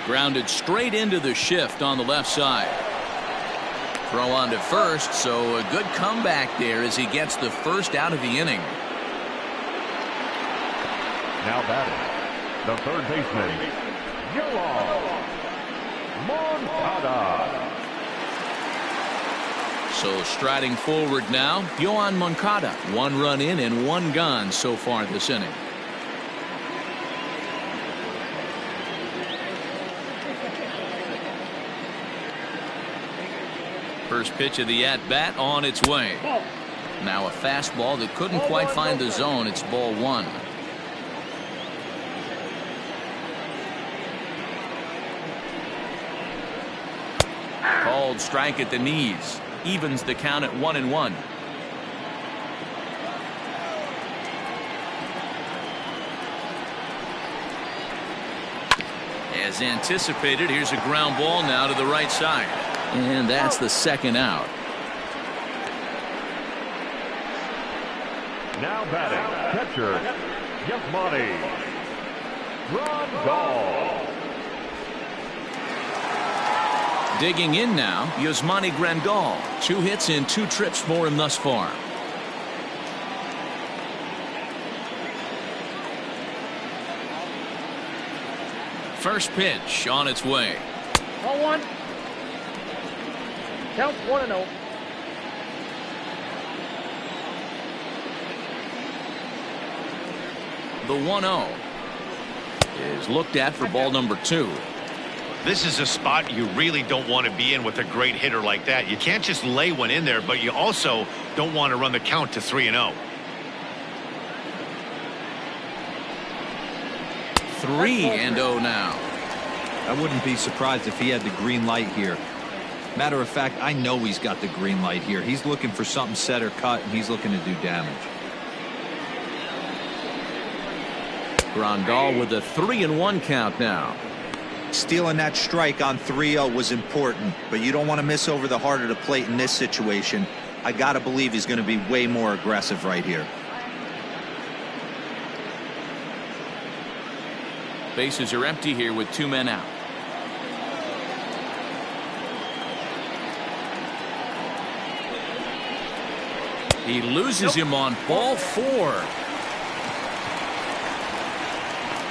Grounded straight into the shift on the left side. Throw on to first, so a good comeback there as he gets the first out of the inning. Now batting, the third baseman, Moncada. So striding forward now, Yoan Moncada. 1 run in and 1 gone so far this inning. First pitch of the at-bat on its way. Now a fastball that couldn't quite find the zone. It's ball 1. Called strike at the knees. Evens the count at 1-1. As anticipated, here's a ground ball now to the right side. And that's the second out. Now batting, catcher, Yasmani Grandal. Digging in now, Yasmani Grandal. 2 hits and 2 trips for him thus far. First pitch on its way. 0-1. Count's 1-0. The 1-0 is looked at for ball number 2. This is a spot you really don't want to be in with a great hitter like that. You can't just lay one in there, but you also don't want to run the count to 3-0. 3-0 now. I wouldn't be surprised if he had the green light here. Matter of fact, I know he's got the green light here. He's looking for something set or cut, and he's looking to do damage. Grandal with a 3-1 count now. Stealing that strike on 3-0 was important, but you don't want to miss over the heart of the plate in this situation. I got to believe he's going to be way more aggressive right here. Bases are empty here with 2 men out. He loses him on ball 4.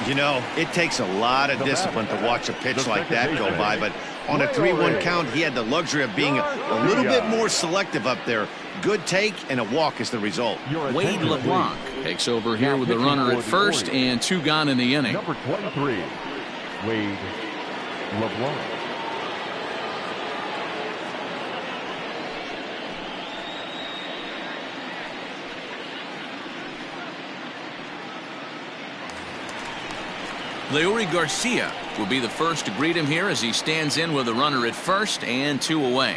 You know, it takes a lot of discipline to watch a pitch like that go by, but on a 3-1 count, he had the luxury of being a little bit more selective up there. Good take and a walk is the result. Wade LeBlanc takes over here with the runner at first and 2 gone in the inning. Number 23, Wade LeBlanc. Leury Garcia will be the first to greet him here as he stands in with a runner at first and 2 away.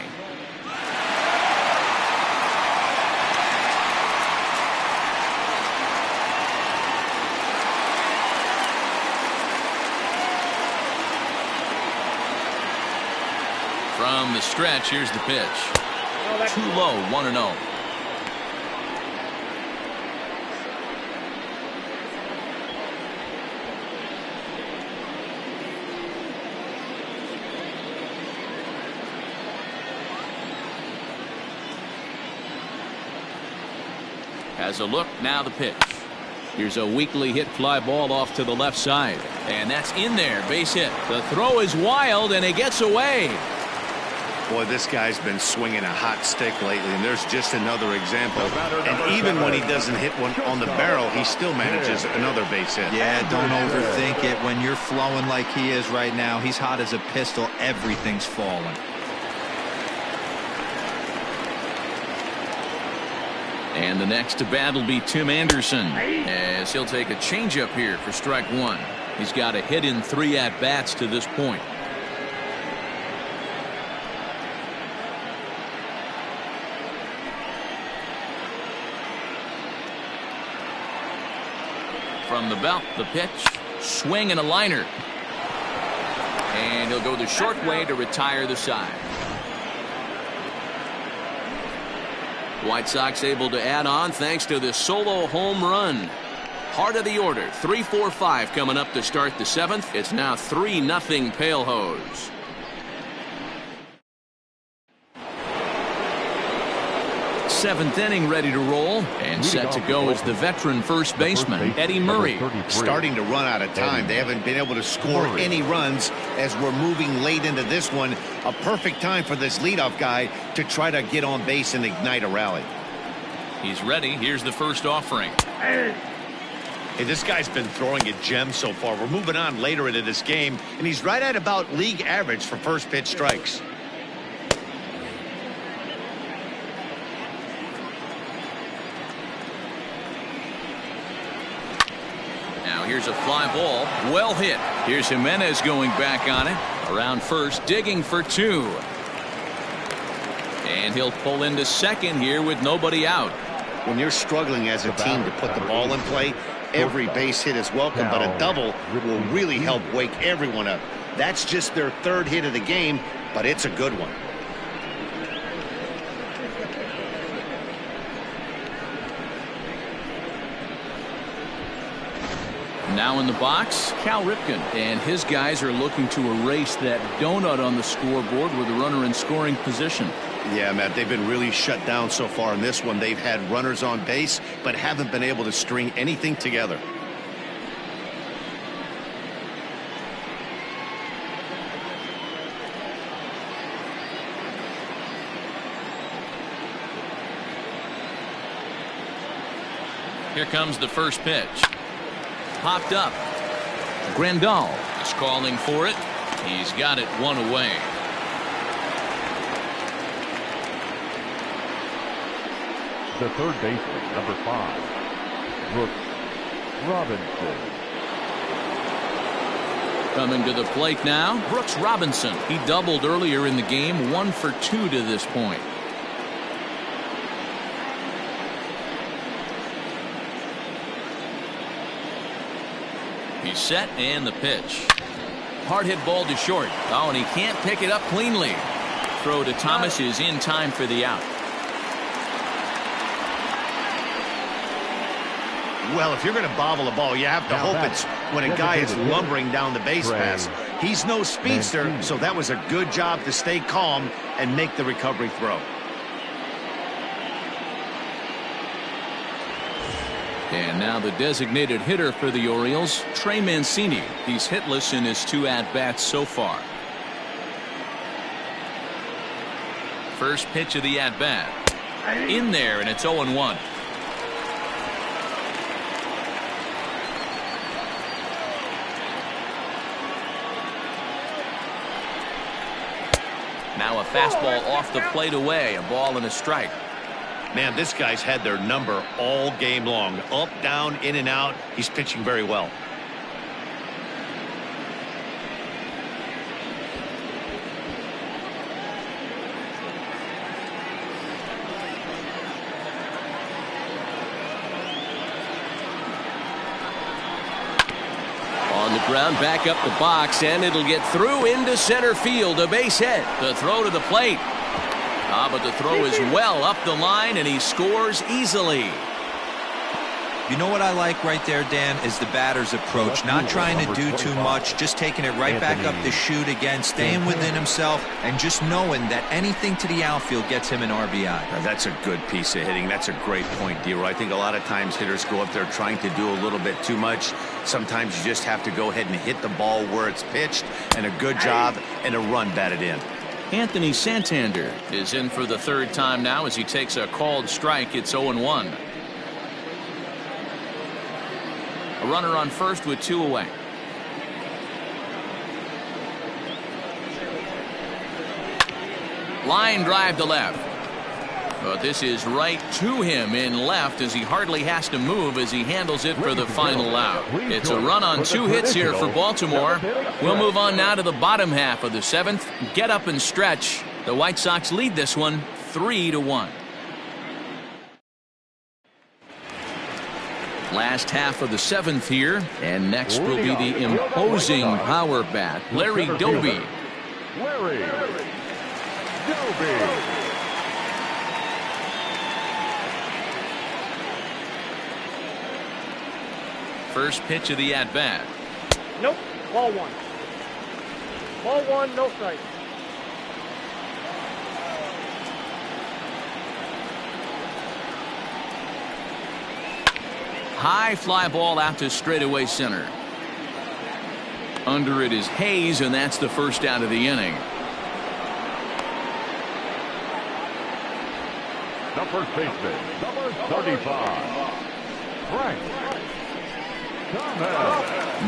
From the stretch, here's the pitch. Too low, 1-0. Has a look, now the pitch. Here's a weakly hit fly ball off to the left side. And that's in there, base hit. The throw is wild and it gets away. Boy, this guy's been swinging a hot stick lately, and there's just another example. And even when he doesn't hit one on the barrel, he still manages another base hit. Yeah, don't overthink it. When you're flowing like he is right now, he's hot as a pistol. Everything's falling. And the next to bat will be Tim Anderson, as he'll take a changeup here for strike 1. He's got a hit in 3 at-bats to this point. From the belt, the pitch, swing and a liner. And he'll go the short way to retire the side. White Sox able to add on thanks to the solo home run. Heart of the order, 3-4-5 coming up to start the 7th. It's now 3-0 Pale Hose. Seventh inning ready to roll, and set to go is the veteran first baseman, Eddie Murray. Starting to run out of time. They haven't been able to score any runs as we're moving late into this one. A perfect time for this leadoff guy to try to get on base and ignite a rally. He's ready. Here's the first offering. Hey, this guy's been throwing a gem so far. We're moving on later into this game, and he's right at about league average for first pitch strikes. Here's a fly ball, well hit. Here's Jimenez going back on it. Around first, digging for 2. And he'll pull into second here with nobody out. When you're struggling as a team to put the ball in play, every base hit is welcome, but a double will really help wake everyone up. That's just their 3rd hit of the game, but it's a good one. Now in the box, Cal Ripken, and his guys are looking to erase that donut on the scoreboard with a runner in scoring position. Yeah, Matt, they've been really shut down so far in this one. They've had runners on base, but haven't been able to string anything together. Here comes the first pitch. Popped up. Grandal is calling for it. He's got it 1 away. The third baseman, number 5, Brooks Robinson. Coming to the plate now, Brooks Robinson. He doubled earlier in the game, 1 for 2 to this point. He's set, and the pitch. Hard hit ball to short. Oh, and he can't pick it up cleanly. Throw to Thomas is in time for the out. Well, if you're going to bobble a ball, you have to hope it's when a guy is lumbering down the base pass. He's no speedster, so that was a good job to stay calm and make the recovery throw. And now the designated hitter for the Orioles, Trey Mancini. He's hitless in his 2 at-bats so far. First pitch of the at-bat. In there, and it's 0-1. Now a fastball off the plate away. A ball and a strike. Man, this guy's had their number all game long. Up, down, in and out. He's pitching very well. On the ground, back up the box, and it'll get through into center field. A base hit. The throw to the plate. But the throw is well up the line, and he scores easily. You know what I like right there, Dan, is the batter's approach. Not trying to do too much, just taking it right back up the chute again, staying within himself, and just knowing that anything to the outfield gets him an RBI. Now, that's a good piece of hitting. That's a great point, D-Roy. I think a lot of times hitters go up there trying to do a little bit too much. Sometimes you just have to go ahead and hit the ball where it's pitched, and a good job and a run batted in. Anthony Santander is in for the 3rd time now as he takes a called strike. It's 0-1. A runner on first with 2 away. Line drive to left. But this is right to him in left as he hardly has to move as he handles it for the final out. It's a run on 2 hits here for Baltimore. We'll move on now to the bottom half of the 7th. Get up and stretch. The White Sox lead this one 3-1. Last half of the 7th here, and next will be the imposing power bat, Larry Doby. Larry Doby. First pitch of the at-bat. Nope. Ball 1. Ball 1, no strike. High fly ball out to straightaway center. Under it is Hayes, and that's the first out of the inning. The first baseman, number 35, Frank Thomas.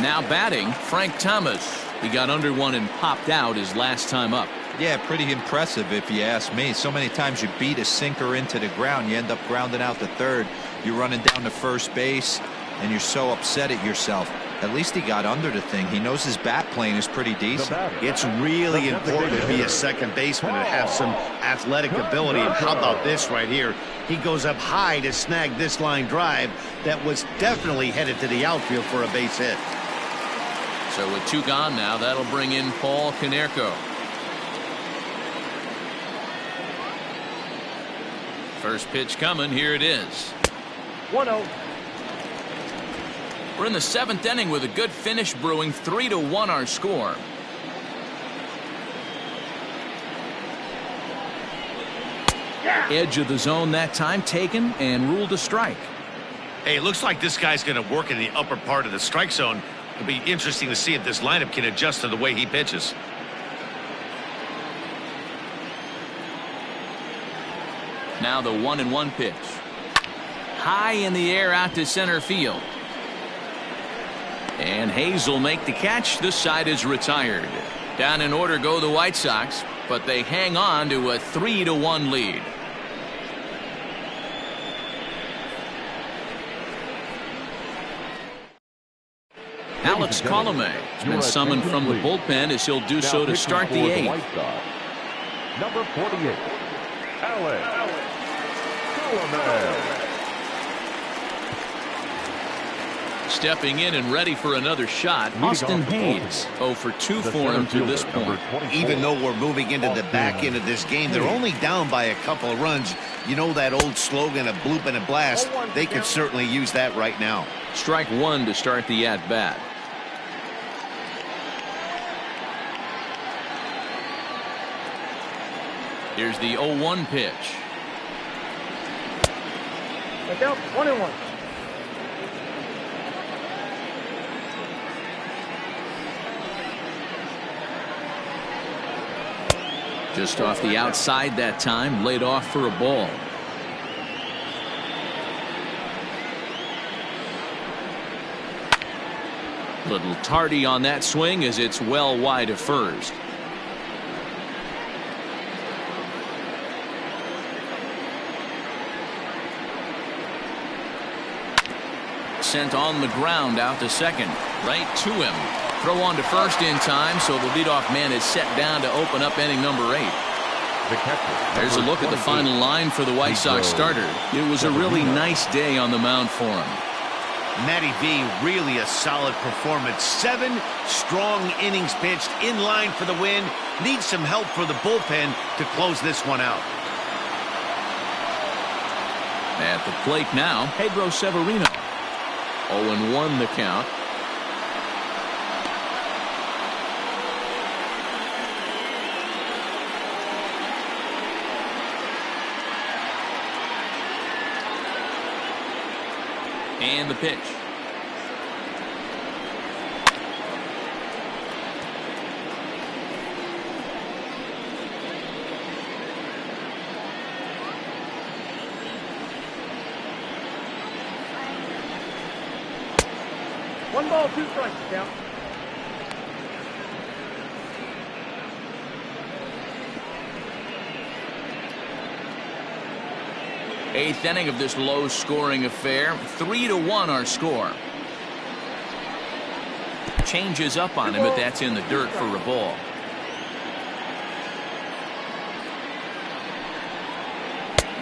Now batting, Frank Thomas. He got under one and popped out his last time up. Yeah, pretty impressive if you ask me. So many times you beat a sinker into the ground, you end up grounding out to third. You're running down to first base, and you're so upset at yourself. At least he got under the thing. He knows his bat plane is pretty decent. It's really important to be a second baseman and have some athletic ability. And how about this right here? He goes up high to snag this line drive that was definitely headed to the outfield for a base hit. So with 2 gone now, that'll bring in Paul Konerko. First pitch coming. Here it is. 1-0. We're in the 7th inning with a good finish brewing. 3-1 our score. Edge of the zone that time taken and ruled a strike. Hey, it looks like this guy's going to work in the upper part of the strike zone. It'll be interesting to see if this lineup can adjust to the way he pitches. Now the 1-1 pitch. High in the air out to center field. And Hayes will make the catch. This side is retired. Down in order go the White Sox, but they hang on to a 3-1 lead. Alex Colomé has been summoned from the bullpen as he'll do so to start the 8th. Number 48, Alex Colomé. Stepping in and ready for another shot, Austin Hayes. 0 for 2 for him to this point. Even though we're moving into the back end of this game, they're only down by a couple of runs. You know that old slogan, a bloop and a blast. They could certainly use that right now. Strike 1 to start the at-bat. Here's the 0-1 pitch. Look out, 1-1. Just off the outside that time, laid off for a ball. Little tardy on that swing as it's well wide of first. Sent on the ground out to second. Right to him. Throw on to first in time, so the leadoff man is set down to open up inning number 8. There's a look at the final line for the White Sox starter. It was a really nice day on the mound for him. Matty V, really a solid performance. 7 strong innings pitched, in line for the win. Needs some help for the bullpen to close this one out. At the plate now, Pedro Severino. 0-1 the count. And the pitch. One ball, 2 strikes, count. Eighth inning of this low-scoring affair. 3-1 our score. Changes up on him, but that's in the dirt for a ball.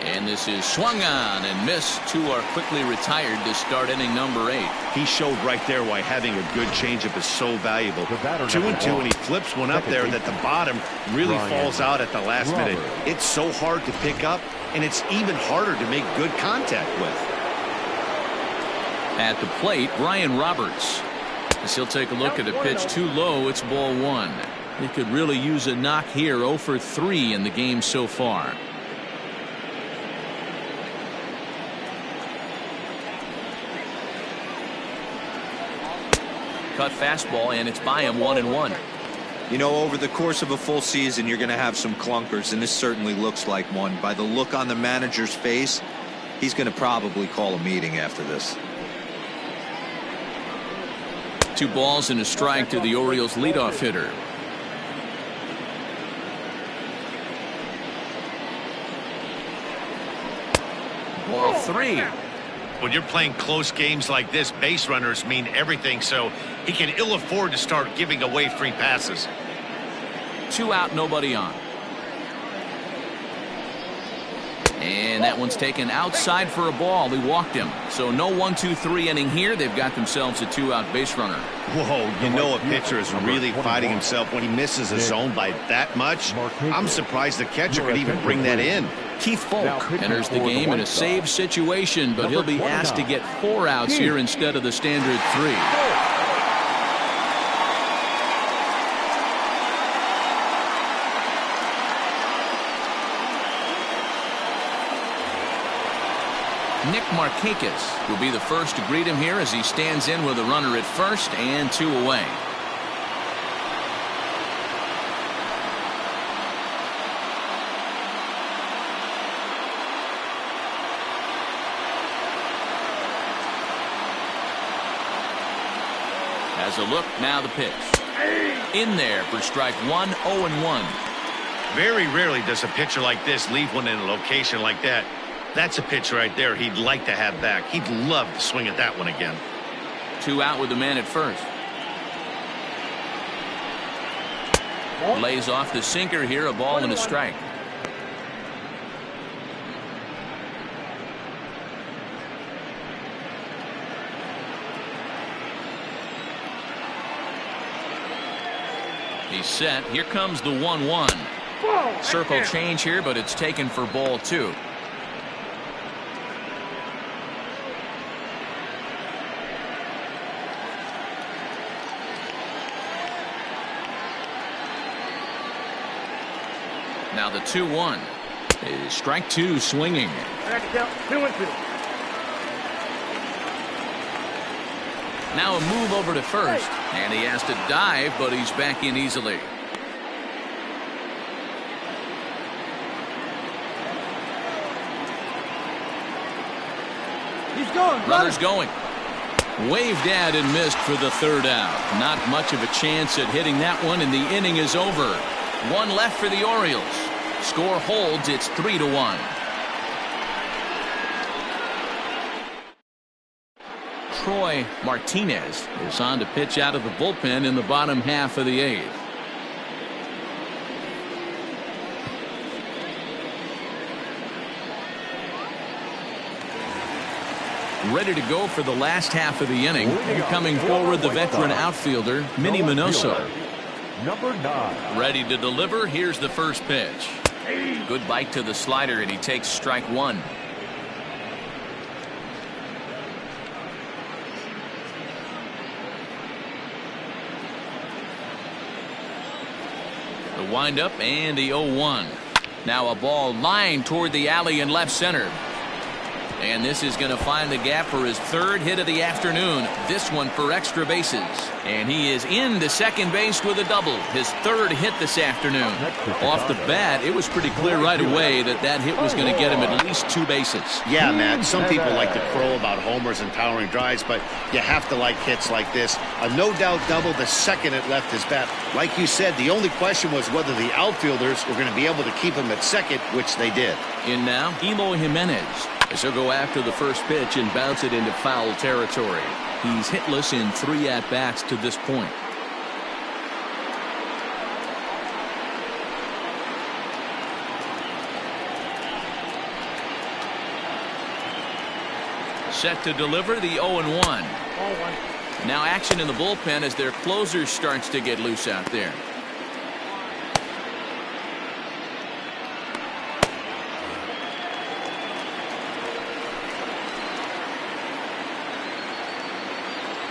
And this is swung on and missed. 2 are quickly retired to start inning number 8. He showed right there why having a good changeup is so valuable. 2-2, and he flips one up there that the bottom really falls out at the last minute. It's so hard to pick up, and it's even harder to make good contact with. At the plate, Brian Roberts. As he'll take a look at a pitch too low, it's ball 1. He could really use a knock here. 0 for 3 in the game so far. Cut fastball, and it's by him. 1-1. You know, over the course of a full season, you're going to have some clunkers, and this certainly looks like one. By the look on the manager's face, he's going to probably call a meeting after this. 2 balls and a strike to the Orioles leadoff hitter. Ball 3. When you're playing close games like this, base runners mean everything, so he can ill afford to start giving away free passes. 2 out, nobody on. And that one's taken outside for a ball. He walked him. So no 1-2-3 inning here. They've got themselves a 2-out base runner. Whoa, you know a pitcher is really fighting himself when he misses a zone by that much. I'm surprised the catcher could even bring that in. Keith Folk enters the game in a save situation, but he'll be asked to get 4 outs here instead of the standard 3. Nick Markakis will be the first to greet him here as he stands in with a runner at first and 2 away. As a look, now the pitch. In there for strike 1, 0-1. Very rarely does a pitcher like this leave one in a location like that. That's a pitch right there he'd like to have back. He'd love to swing at that one again. 2 out with the man at first. Lays off the sinker here, a ball and a strike. He's set. Here comes the 1-1. Circle change here, but it's taken for ball 2. Now the 2-1 is strike 2 swinging. 2-2. Now a move over to first, and he has to dive, but he's back in easily. He's going. Runners going. Waved at and missed for the third out. Not much of a chance at hitting that one, and the inning is over. One left for the Orioles. Score holds. It's 3-1. Troy Martinez is on to pitch out of the bullpen in the bottom half of the eighth. Ready to go for the last half of the inning. Coming forward, the veteran outfielder, Minnie Minoso. Number 9. Ready to deliver. Here's the first pitch. Good bite to the slider, and he takes strike one. The windup and the 0-1. Now a ball lined toward the alley in left center. And this is going to find the gap for his third hit of the afternoon. This one for extra bases. And he is into second base with a double. His third hit this afternoon. Off the bat, it was pretty clear right away that that hit was going to get him at least 2 bases. Yeah, Matt, some people like to crow about homers and towering drives, but you have to like hits like this. A no-doubt double the second it left his bat. Like you said, the only question was whether the outfielders were going to be able to keep him at second, which they did. In now, Eloy Jimenez, as he'll go after the first pitch and bounce it into foul territory. He's hitless in 3 at-bats to this point. Set to deliver the 0-1. Now action in the bullpen as their closer starts to get loose out there.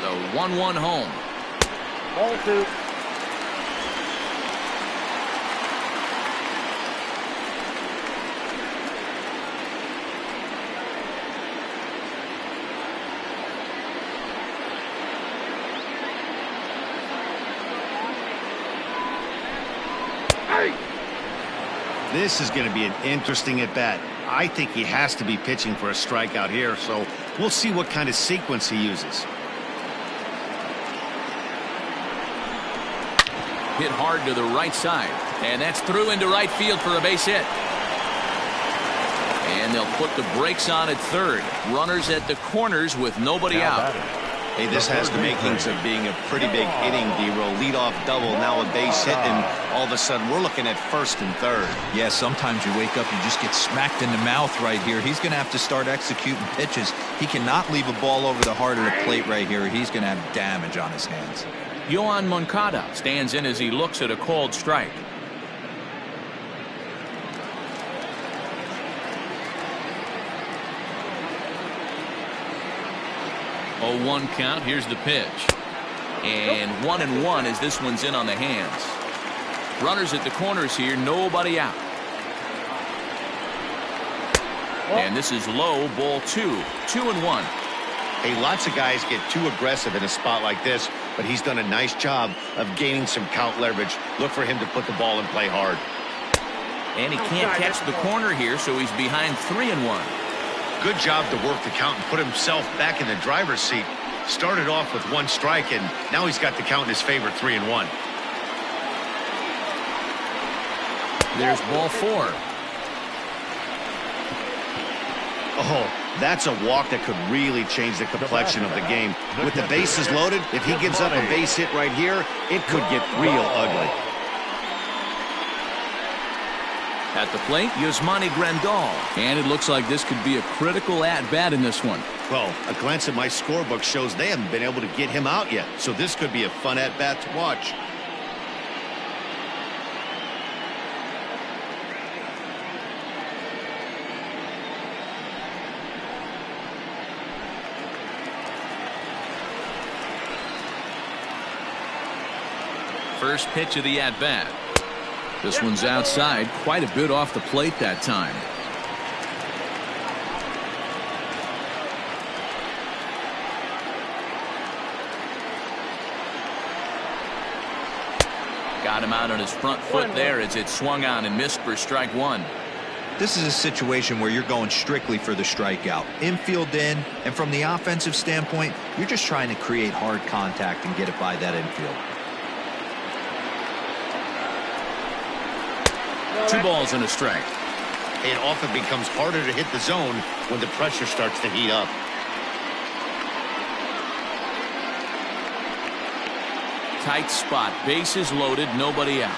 The 1-1 home. Ball 2. This is going to be an interesting at-bat. I think he has to be pitching for a strikeout here, so we'll see what kind of sequence he uses. Hit hard to the right side, and that's through into right field for a base hit. And they'll put the brakes on at third. Runners at the corners with nobody out. Hey, this has the makings of being a pretty big inning, D-roll. Leadoff double, now a base hit, and all of a sudden we're looking at first and third. Yeah, sometimes you wake up, you just get smacked in the mouth right here. He's going to have to start executing pitches. He cannot leave a ball over the heart of the plate right here. He's going to have damage on his hands. Yohan Moncada stands in as he looks at a called strike. A 1 count. Here's the pitch. And 1-1 as this one's in on the hands. Runners at the corners here, nobody out. And this is low, ball 2. 2-1. Hey, lots of guys get too aggressive in a spot like this, but he's done a nice job of gaining some count leverage. Look for him to put the ball in play hard. And he can't catch the corner here, so he's behind 3-1. Good job to work the count and put himself back in the driver's seat. Started off with 1 strike, and now he's got the count in his favor, 3-1. There's ball 4. Oh, that's a walk that could really change the complexion of the game. With the bases loaded, if he gives up a base hit right here, it could get real ugly. At the plate, Yasmani Grandal. And it looks like this could be a critical at-bat in this one. Well, a glance at my scorebook shows they haven't been able to get him out yet, so this could be a fun at-bat to watch. First pitch of the at-bat. This one's outside, quite a bit off the plate that time. Got him out on his front foot there as it swung on and missed for strike 1. This is a situation where you're going strictly for the strikeout. Infield in, and from the offensive standpoint, you're just trying to create hard contact and get it by that infield. 2 balls and a strike. It often becomes harder to hit the zone when the pressure starts to heat up. Tight spot, bases loaded, nobody out.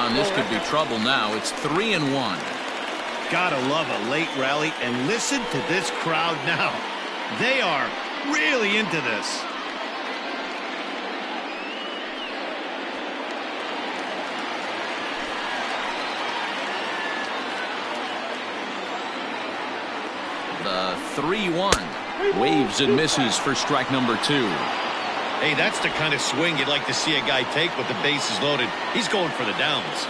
And this could be trouble now. It's 3-1. Gotta love a late rally, and listen to this crowd now. They are really into this. The 3-1. Waves and misses for strike number 2. Hey, that's the kind of swing you'd like to see a guy take with the bases loaded. He's going for the downs.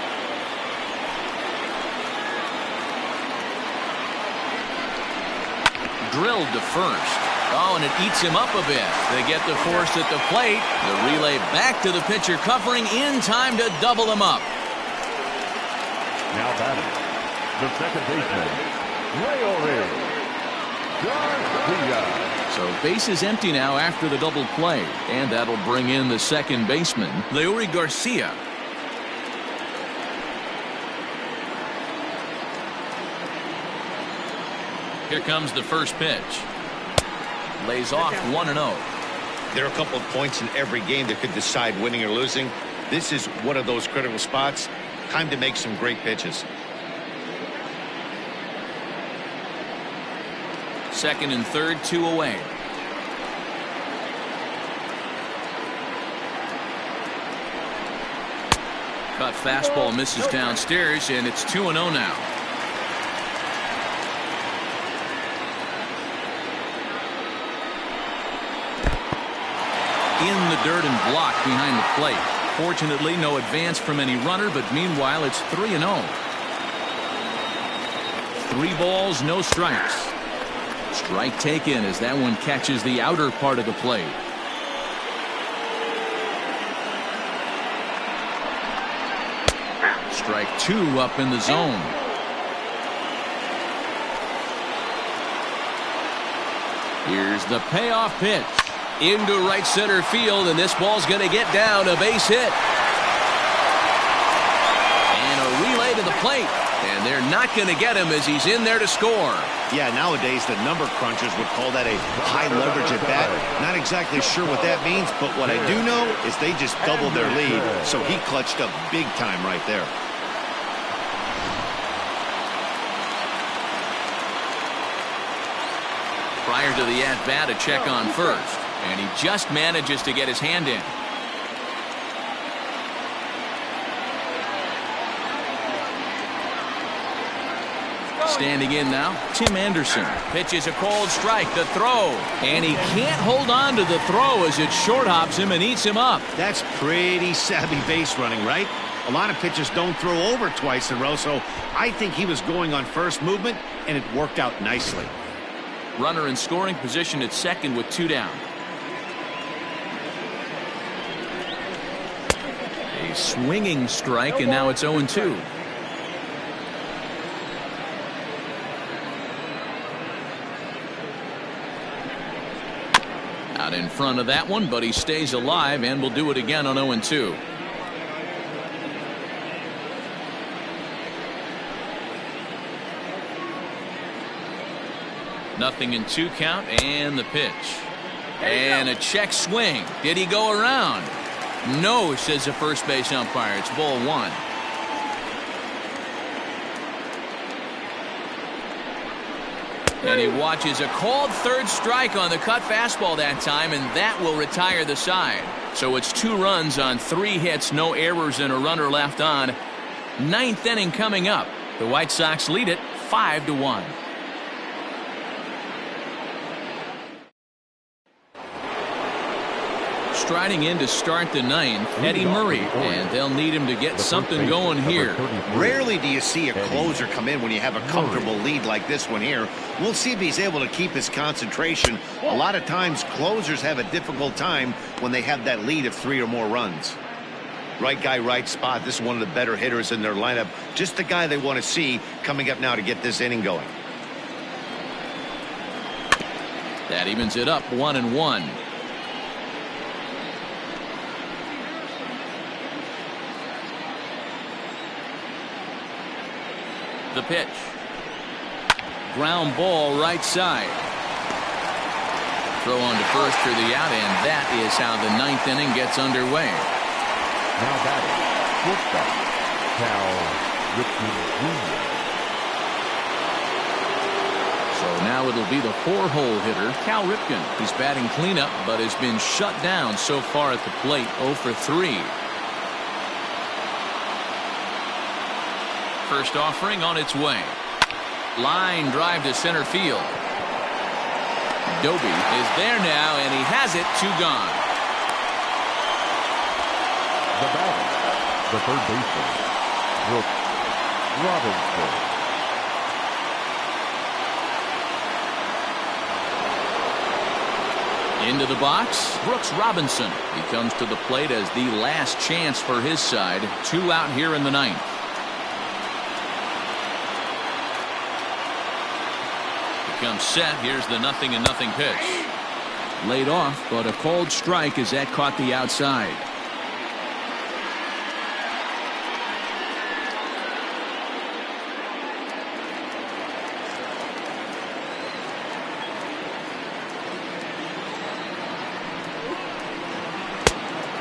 Drilled to first. Oh, and it eats him up a bit. They get the force at the plate. The relay back to the pitcher, covering in time to double him up. Now batting, the second baseman, Orioles. So bases empty now after the double play, and that'll bring in the second baseman, Leury Garcia. Here comes the first pitch. Lays off 1-0. There are a couple of points in every game that could decide winning or losing. This is one of those critical spots. Time to make some great pitches. Second and third, 2 away. Cut fastball misses downstairs, and it's 2-0 now. In the dirt and blocked behind the plate. Fortunately, no advance from any runner, but meanwhile, it's 3-0. 3 balls, no strikes. Strike taken as that one catches the outer part of the plate. Strike 2 up in the zone. Here's the payoff pitch. Into right center field, and this ball's going to get down, a base hit. And a relay to the plate. And they're not going to get him as he's in there to score. Yeah, nowadays the number crunchers would call that a high leverage at bat. Not exactly sure what that means, but what I do know is they just doubled their lead, so he clutched up big time right there. Prior to the at-bat, a check on first, and he just manages to get his hand in. Standing in now, Tim Anderson. Pitches a cold strike, the throw. And he can't hold on to the throw as it short hops him and eats him up. That's pretty savvy base running, right? A lot of pitchers don't throw over twice in a row, so I think he was going on first movement, and it worked out nicely. Runner in scoring position at second with 2 down. A swinging strike, and now it's 0-2. Out in front of that one, but he stays alive and will do it again on 0-2. Nothing in 2 count, and the pitch. And a check swing. Did he go around? No, says the first base umpire. It's ball 1. And he watches a called third strike on the cut fastball that time, and that will retire the side. So it's 2 runs on 3 hits, no errors, and a runner left on. 9th inning coming up. The White Sox lead it 5-1. Striding in to start the 9th, Eddie Murray, and they'll need him to get something going here. Rarely do you see a closer come in when you have a comfortable lead like this one here. We'll see if he's able to keep his concentration. A lot of times closers have a difficult time when they have that lead of 3 or more runs. Right guy, right spot. This is one of the better hitters in their lineup. Just the guy they want to see coming up now to get this inning going. That evens it up 1-1. The pitch. Ground ball right side. Throw on to first for the out, and that is how the 9th inning gets underway. Now batting, shortstop, Cal Ripken Jr. So now it'll be the 4-hole hitter, Cal Ripken. He's batting cleanup, but has been shut down so far at the plate, 0 for 3. First offering on its way. Line drive to center field. Doby is there now, and he has it. 2 gone. The batter, the third baseman, Brooks Robinson. Into the box, Brooks Robinson. He comes to the plate as the last chance for his side. 2 out here in the 9th. Comes set. Here's the 0-0 pitch. Laid off, but a called strike as that caught the outside.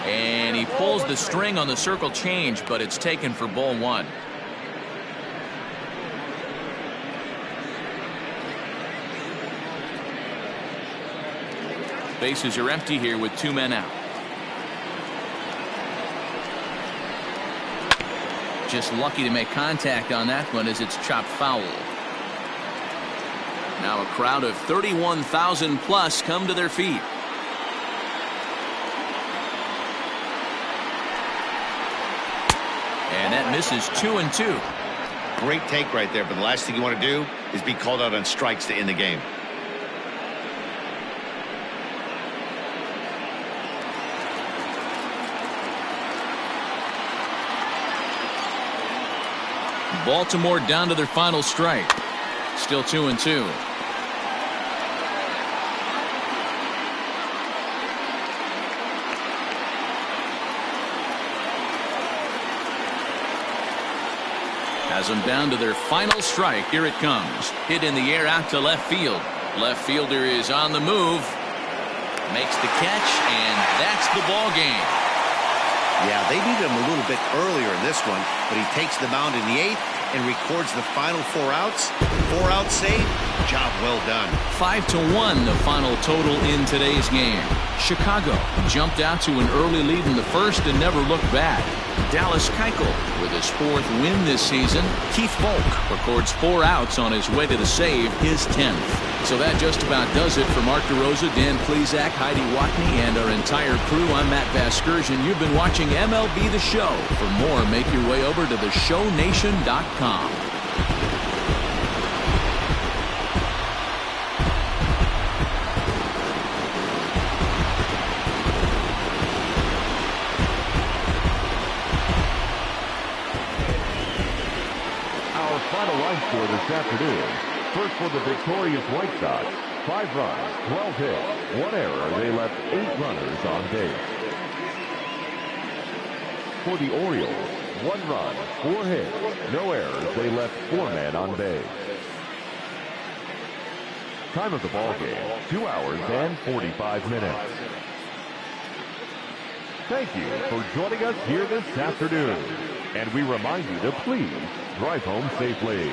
And he pulls the string on the circle change, but it's taken for ball 1. Bases are empty here with 2 men out. Just lucky to make contact on that one as it's chopped foul. Now a crowd of 31,000 plus come to their feet. And that misses 2-2. Great take right there, but the last thing you want to do is be called out on strikes to end the game. Baltimore down to their final strike. Still 2-2. Has them down to their final strike. Here it comes. Hit in the air out to left field. Left fielder is on the move. Makes the catch, and that's the ball game. Yeah, they needed him a little bit earlier in this one, but he takes the mound in the 8th and records the final 4 outs. 4 out save. Job well done. 5-1 the final total in today's game. Chicago jumped out to an early lead in the first and never looked back. Dallas Keuchel with his 4th win this season. Keith Volk records 4 outs on his way to the save, his 10th. So that just about does it for Mark DeRosa, Dan Plesac, Heidi Watney, and our entire crew. I'm Matt Vasgersian. You've been watching MLB The Show. For more, make your way over to theshownation.com. Our final line score this afternoon. First for the victorious White Sox, 5 runs, 12 hits, 1 error. They left 8 runners on base. For the Orioles, 1 run, 4 hits, no errors. They left 4 men on base. Time of the ball game, 2 hours and 45 minutes. Thank you for joining us here this afternoon. And we remind you to please drive home safely.